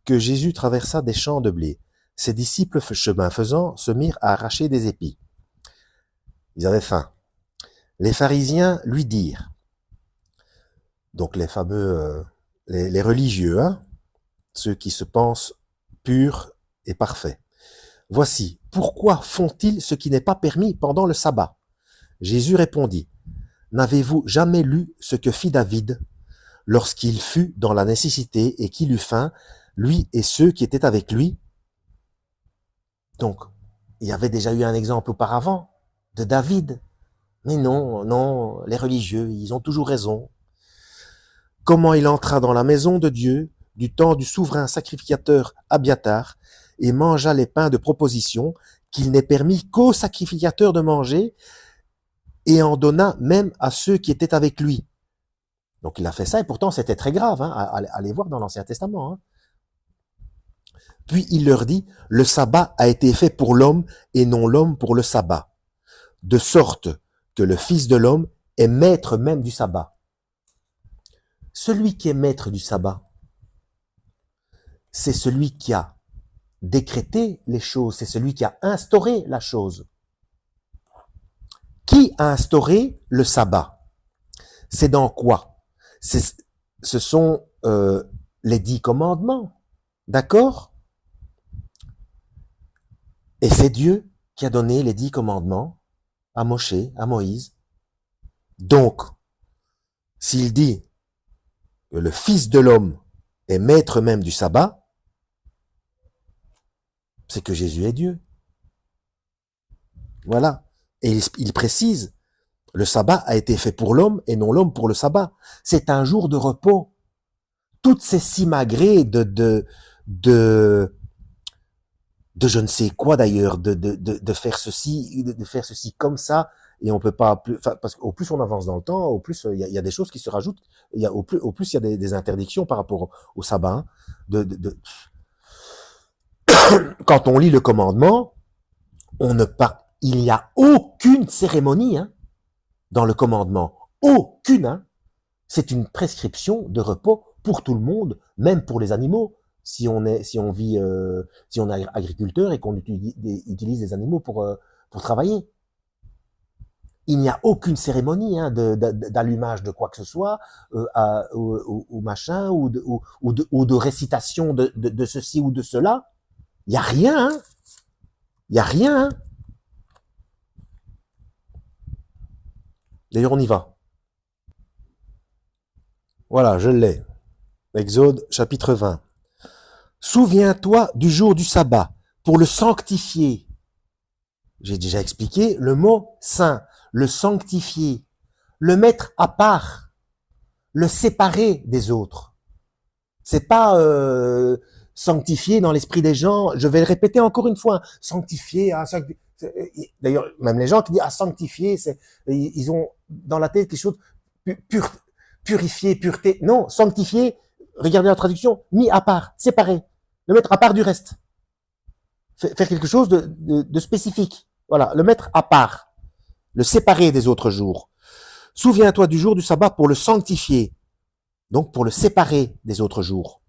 que Jésus traversa des champs de blé. Ses disciples, chemin faisant, se mirent à arracher des épis. Ils avaient faim. Les pharisiens lui dirent, donc les fameux, les religieux, hein, ceux qui se pensent purs et parfaits. Voici, pourquoi font-ils ce qui n'est pas permis pendant le sabbat? Jésus répondit, n'avez-vous jamais lu ce que fit David lorsqu'il fut dans la nécessité et qu'il eut faim, lui et ceux qui étaient avec lui? Donc, il y avait déjà eu un exemple auparavant de David. Mais non, non, les religieux, ils ont toujours raison. Comment il entra dans la maison de Dieu du temps du souverain sacrificateur Abiatar et mangea les pains de proposition qu'il n'est permis qu'aux sacrificateurs de manger et en donna même à ceux qui étaient avec lui. Donc il a fait ça et pourtant c'était très grave, hein, à aller voir dans l'Ancien Testament. Hein. Puis il leur dit, le sabbat a été fait pour l'homme et non l'homme pour le sabbat, de sorte que le Fils de l'homme est maître même du sabbat. Celui qui est maître du sabbat, c'est celui qui a décrété les choses, c'est celui qui a instauré la chose. Qui a instauré le sabbat? C'est dans quoi? Ce sont les 10 commandements, d'accord? Et c'est Dieu qui a donné les 10 commandements à Moshe, à Moïse. Donc, s'il dit que le Fils de l'homme est maître même du sabbat, c'est que Jésus est Dieu. Voilà. Et il précise, le sabbat a été fait pour l'homme et non l'homme pour le sabbat. C'est un jour de repos. Toutes ces simagrées de je ne sais quoi d'ailleurs, de faire ceci, de faire ceci comme ça, et on peut pas plus, enfin, parce qu'au plus on avance dans le temps, au plus il y a des choses qui se rajoutent, au plus il y a des interdictions par rapport au sabbat. Hein, quand on lit le commandement, il n'y a aucune cérémonie hein, dans le commandement, aucune. Hein. C'est une prescription de repos pour tout le monde, même pour les animaux. Si on est agriculteur et qu'on utilise des animaux pour travailler. Il n'y a aucune cérémonie hein, d'allumage de quoi que ce soit, ou machin, ou de récitation de ceci ou de cela. Il n'y a rien. Hein. Il n'y a rien. Hein. D'ailleurs, on y va. Voilà, je l'ai. Exode chapitre 20. Souviens-toi du jour du sabbat pour le sanctifier. J'ai déjà expliqué le mot saint, le sanctifier, le mettre à part, le séparer des autres. C'est pas sanctifier dans l'esprit des gens. Je vais le répéter encore une fois. Sanctifier, d'ailleurs, même les gens qui disent sanctifier, ils ont dans la tête quelque chose purifier, pureté. Non, sanctifier. Regardez la traduction, mis à part, séparé, le mettre à part du reste. Faire quelque chose de spécifique. Voilà, le mettre à part, le séparer des autres jours. Souviens-toi du jour du sabbat pour le sanctifier, donc pour le séparer des autres jours.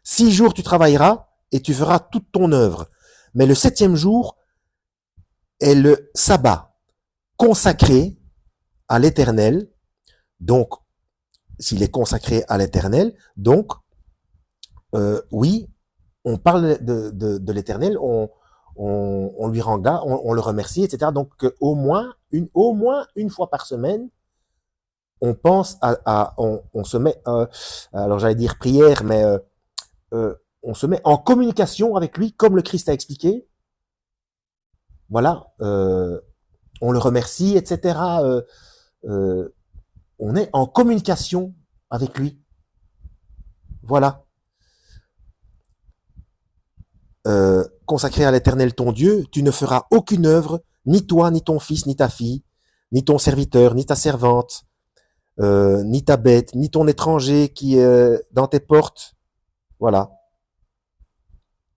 6 jours tu travailleras et tu feras toute ton œuvre, mais le 7e jour est le sabbat consacré à l'Éternel. Donc, s'il est consacré à l'Éternel, donc oui, on parle de l'Éternel, on lui rend grâce, on le remercie, etc. Donc au moins une fois par semaine, on pense on se met, alors j'allais dire prière, mais on se met en communication avec lui, comme le Christ a expliqué. Voilà, on le remercie, etc. On est en communication avec lui. Voilà. Consacré à l'Éternel ton Dieu, tu ne feras aucune œuvre, ni toi, ni ton fils, ni ta fille, ni ton serviteur, ni ta servante, ni ta bête, ni ton étranger qui est dans tes portes. Voilà.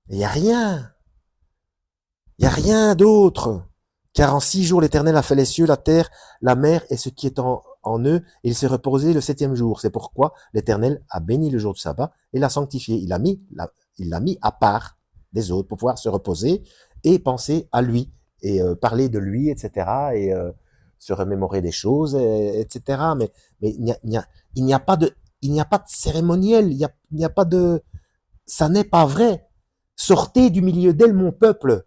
Il n'y a rien. Il n'y a rien d'autre. Car en 6 jours, l'Éternel a fait les cieux, la terre, la mer et ce qui est en eux, et il s'est reposé le 7e jour. C'est pourquoi l'Éternel a béni le jour du sabbat et l'a sanctifié. Il l'a mis à part des autres pour pouvoir se reposer et penser à lui et parler de lui, etc. et se remémorer des choses, etc. Mais il n'y a pas de, il n'y a pas de cérémoniel, il n'y a pas de, ça n'est pas vrai. Sortez du milieu d'elle, mon peuple.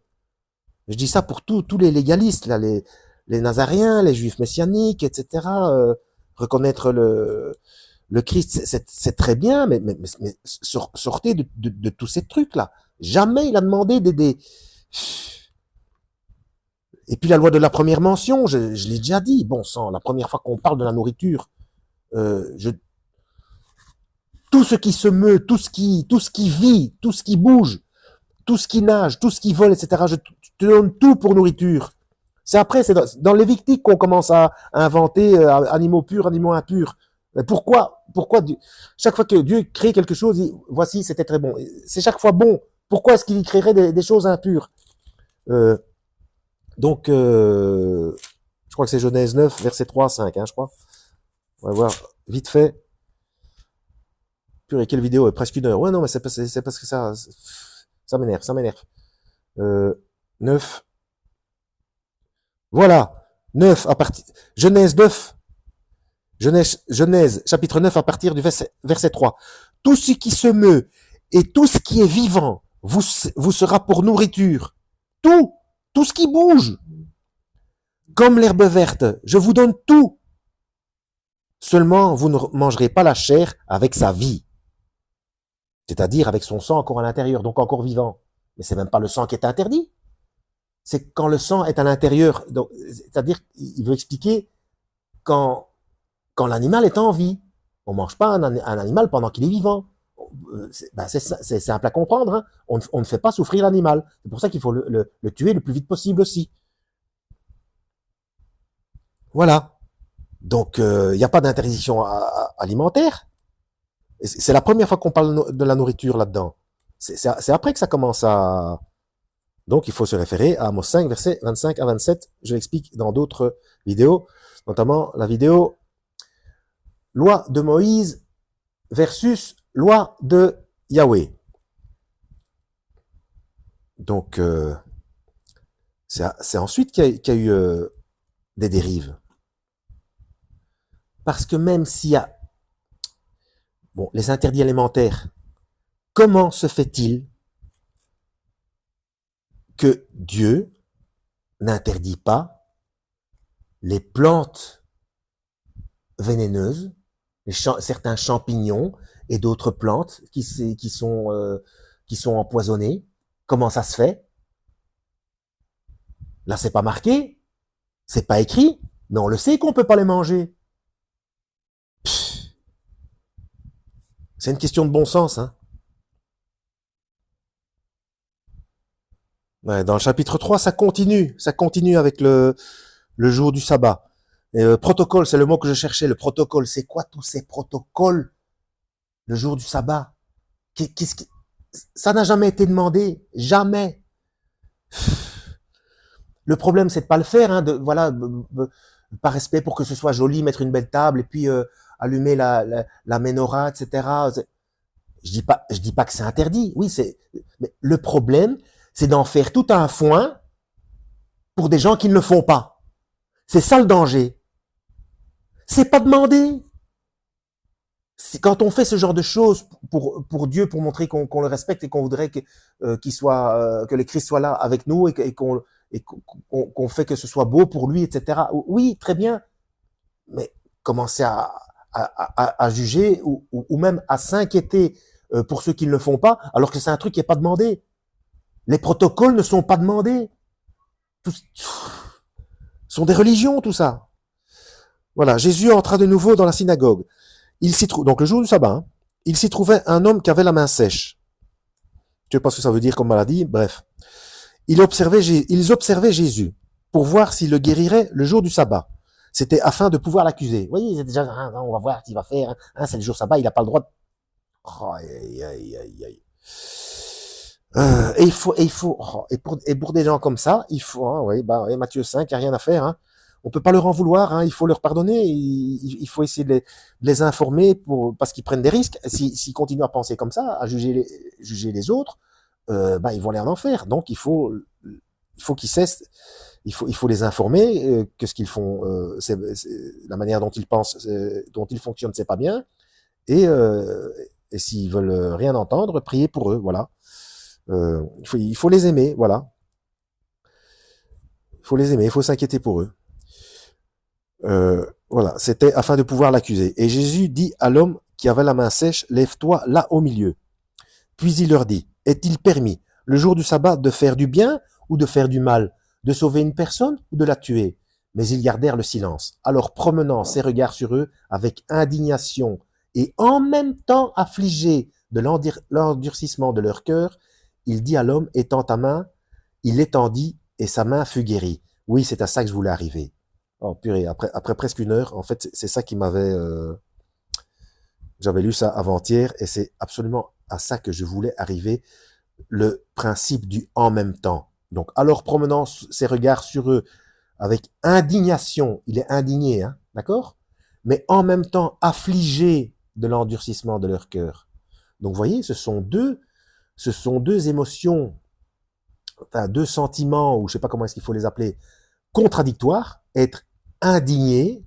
Je dis ça pour tous les légalistes, là, les Nazariens, les Juifs messianiques, etc. Reconnaître le Christ, c'est très bien, mais sortez de tous ces trucs-là. Jamais il a demandé des... Et puis la loi de la première mention, je l'ai déjà dit, bon sang, la première fois qu'on parle de la nourriture, tout ce qui se meut, tout ce qui vit, tout ce qui bouge, tout ce qui nage, tout ce qui vole, etc. Je te donne tout pour nourriture. C'est après, c'est dans Lévitique qu'on commence à inventer animaux purs, animaux impurs. Mais pourquoi chaque fois que Dieu crée quelque chose, voici, c'était très bon. C'est chaque fois bon. Pourquoi est-ce qu'il créerait des choses impures Donc, je crois que c'est Genèse 9, verset 3 à 5, je crois. On va voir vite fait. Purée, quelle vidéo, presque 1 heure. Ouais, non, mais c'est parce que ça m'énerve, ça m'énerve. 9. Voilà. 9 à partir, Genèse 9. Genèse, chapitre 9, à partir du verset 3. Tout ce qui se meut et tout ce qui est vivant vous sera pour nourriture. Tout ce qui bouge. Comme l'herbe verte, je vous donne tout. Seulement, vous ne mangerez pas la chair avec sa vie. C'est-à-dire avec son sang encore à l'intérieur, donc encore vivant. Mais c'est même pas le sang qui est interdit. C'est quand le sang est à l'intérieur. C'est-à-dire, il veut expliquer quand l'animal est en vie. On mange pas un animal pendant qu'il est vivant. C'est simple à comprendre. Hein. On ne fait pas souffrir l'animal. C'est pour ça qu'il faut le tuer le plus vite possible aussi. Voilà. Donc, il n'y a pas d'interdiction alimentaire. C'est la première fois qu'on parle de la nourriture là-dedans. C'est après que ça commence à... Donc, il faut se référer à Amos 5, versets 25 à 27. Je l'explique dans d'autres vidéos, notamment la vidéo Loi de Moïse versus Loi de Yahweh. Donc, c'est ensuite qu'il y a eu des dérives. Parce que même s'il y a les interdits alimentaires, comment se fait-il que Dieu n'interdit pas les plantes vénéneuses, certains champignons et d'autres plantes qui sont empoisonnées? Comment ça se fait? Là, c'est pas marqué, c'est pas écrit, mais on le sait qu'on peut pas les manger. C'est une question de bon sens, hein. Ouais, dans le chapitre 3, ça continue avec le jour du sabbat. Et, protocole, c'est le mot que je cherchais, le protocole. C'est quoi tous ces protocoles? Le jour du sabbat. Ça n'a jamais été demandé, jamais. Le problème, c'est de pas le faire, hein, par respect pour que ce soit joli, mettre une belle table et puis allumer la menorah, etc. Je dis pas que c'est interdit. Oui, mais le problème, c'est d'en faire tout un foin pour des gens qui ne le font pas. C'est ça le danger. C'est pas demandé. Quand on fait ce genre de choses pour Dieu, pour montrer qu'on le respecte et qu'on voudrait que que le Christ soit là avec nous et qu'on fait que ce soit beau pour lui, etc. Oui, très bien. Mais commencer à juger ou même à s'inquiéter pour ceux qui ne le font pas, alors que c'est un truc qui n'est pas demandé. Les protocoles ne sont pas demandés. Ce sont des religions, tout ça. Voilà, Jésus entra de nouveau dans la synagogue. Il s'y trouve, donc le jour du sabbat, hein, il s'y trouvait un homme qui avait la main sèche. Tu sais pas ce que ça veut dire comme maladie, bref. Ils observaient Jésus pour voir s'il le guérirait le jour du sabbat. C'était afin de pouvoir l'accuser. Vous voyez, c'est déjà, on va voir ce qu'il va faire. Hein, c'est le jour sabbat, il n'a pas le droit de... Oh, aïe, aïe, aïe, aïe. Et pour des gens comme ça, il faut, hein, ouais, bah, et Matthieu 5, il n'y a rien à faire, hein. On peut pas leur en vouloir, hein, il faut leur pardonner, il faut essayer de les informer parce qu'ils prennent des risques. S'ils continuent à penser comme ça, à juger les autres, bah, ils vont aller en enfer. Donc il faut qu'ils cessent, il faut les informer que ce qu'ils font, la manière dont ils pensent, dont ils fonctionnent, c'est pas bien. Et, euh, et s'ils veulent rien entendre, priez pour eux, voilà. Il faut les aimer, voilà. Il faut les aimer, il faut s'inquiéter pour eux. Voilà, c'était afin de pouvoir l'accuser. Et Jésus dit à l'homme qui avait la main sèche, lève-toi là au milieu. Puis il leur dit, est-il permis, le jour du sabbat, de faire du bien ou de faire du mal, de sauver une personne ou de la tuer? Mais ils gardèrent le silence. Alors promenant ses regards sur eux avec indignation et en même temps affligé de l'endurcissement de leur cœur, il dit à l'homme, étends ta main, il l'étendit et sa main fut guérie. Oui, c'est à ça que je voulais arriver. Oh purée, après presque une heure, en fait, c'est ça qui m'avait... j'avais lu ça avant-hier et c'est absolument à ça que je voulais arriver, le principe du en même temps. Donc, alors promenant ses regards sur eux avec indignation, il est indigné, hein, d'accord? Mais en même temps affligé de l'endurcissement de leur cœur. Donc, vous voyez, ce sont deux émotions, enfin, deux sentiments, ou je sais pas comment est-ce qu'il faut les appeler, contradictoires. Être indigné,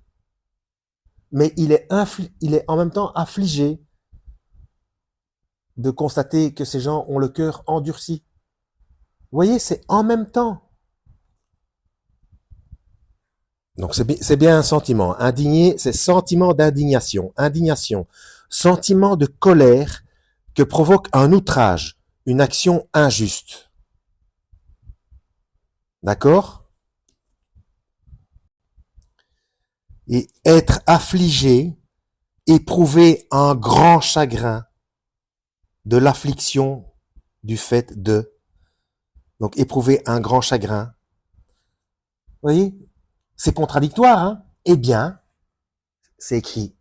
mais il est en même temps affligé de constater que ces gens ont le cœur endurci. Vous voyez, c'est en même temps. Donc c'est bien un sentiment. Indigné, c'est sentiment d'indignation, indignation, sentiment de colère que provoque un outrage, une action injuste. D'accord? Et être affligé, éprouver un grand chagrin de l'affliction du fait de. Donc éprouver un grand chagrin. Vous voyez? C'est contradictoire, hein? Eh bien, c'est écrit.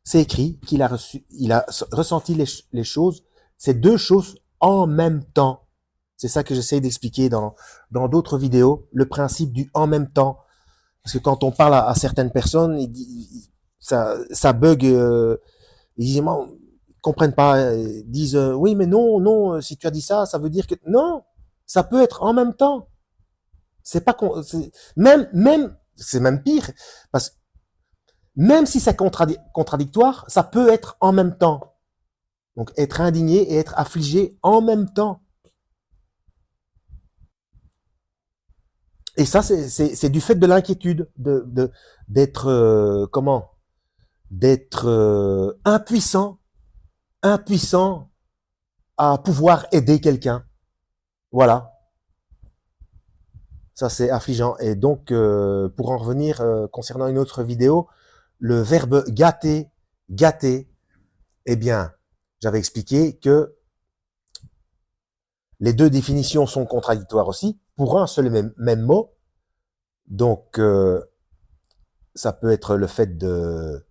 C'est écrit qu'il a reçu, il a ressenti les choses, ces deux choses en même temps. C'est ça que j'essaie d'expliquer dans d'autres vidéos, le principe du en même temps. Parce que quand on parle à certaines personnes, ça bug, ils disent, ils comprennent pas, ils disent, oui, mais non, non, si tu as dit ça, ça veut dire que, non, ça peut être en même temps. C'est pas, c'est même pire, parce que même si c'est contradictoire, ça peut être en même temps. Donc être indigné et être affligé en même temps. Et ça, c'est du fait de l'inquiétude, d'être comment, d'être impuissant, impuissant à pouvoir aider quelqu'un. Voilà, ça c'est affligeant. Et donc, pour en revenir concernant une autre vidéo, le verbe gâter, gâter, eh bien, j'avais expliqué que les deux définitions sont contradictoires aussi, pour un seul et même mot. Donc, ça peut être le fait de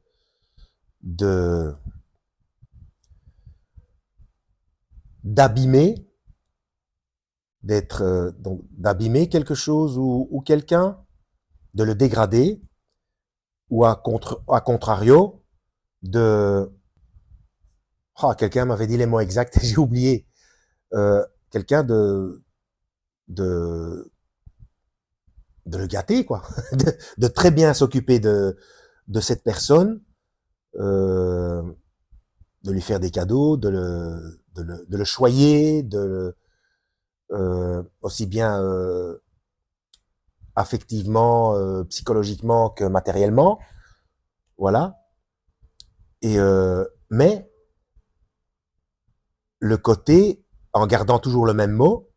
d'abîmer, d'être donc d'abîmer quelque chose ou quelqu'un, de le dégrader, ou à contrario, de quelqu'un m'avait dit les mots exacts et j'ai oublié. Quelqu'un de de le gâter, quoi, de très bien s'occuper de cette personne, euh, de lui faire des cadeaux, de le choyer, aussi bien affectivement, psychologiquement que matériellement, voilà. Et mais le côté, en gardant toujours le même mot,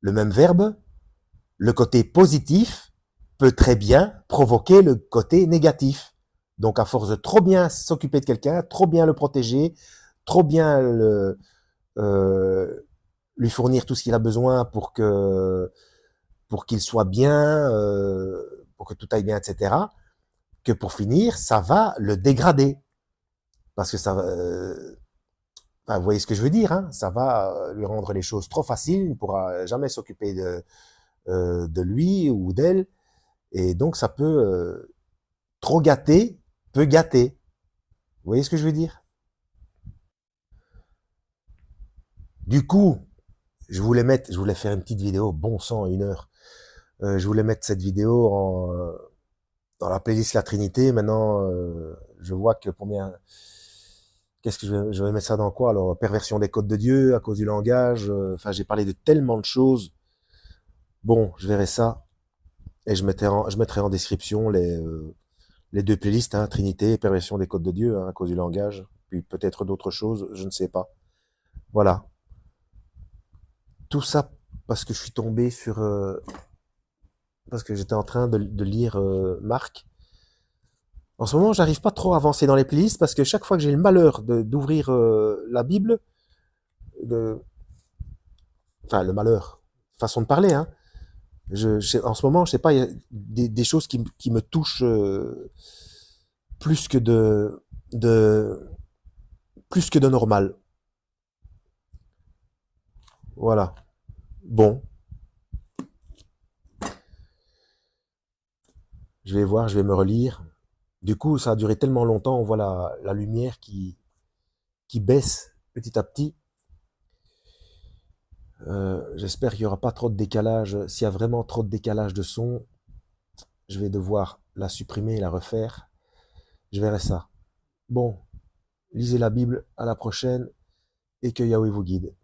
le même verbe, le côté positif peut très bien provoquer le côté négatif. Donc à force de trop bien s'occuper de quelqu'un, trop bien le protéger, trop bien lui fournir tout ce qu'il a besoin pour qu'il soit bien, pour que tout aille bien, etc., que pour finir, ça va le dégrader. Parce que ça Enfin, vous voyez ce que je veux dire, hein? Ça va lui rendre les choses trop faciles, il ne pourra jamais s'occuper de lui ou d'elle, et donc ça peut trop gâter, peut gâter. Vous voyez ce que je veux dire? Du coup, je voulais faire une petite vidéo, bon sang, 1 heure. Je voulais mettre cette vidéo dans la playlist La Trinité. Maintenant, je vois que qu'est-ce que je vais mettre ça dans quoi? Alors, perversion des codes de Dieu à cause du langage. Enfin, j'ai parlé de tellement de choses. Bon, je verrai ça et je mettrai en description les 2 playlists, hein, Trinité et perversion des codes de Dieu, hein, à cause du langage. Puis peut-être d'autres choses, je ne sais pas. Voilà. Tout ça parce que je suis tombé parce que j'étais en train de lire Marc. En ce moment, j'arrive pas trop à avancer dans les playlists parce que chaque fois que j'ai le malheur d'ouvrir la Bible, de, enfin le malheur, façon de parler, hein. En ce moment, je sais pas, il y a des choses qui me touchent plus que de plus que de normal. Voilà. Bon, je vais voir, je vais me relire. Du coup, ça a duré tellement longtemps, on voit la lumière qui baisse petit à petit. J'espère qu'il n'y aura pas trop de décalage. S'il y a vraiment trop de décalage de son, je vais devoir la supprimer et la refaire. Je verrai ça. Bon, lisez la Bible, à la prochaine, et que Yahweh vous guide.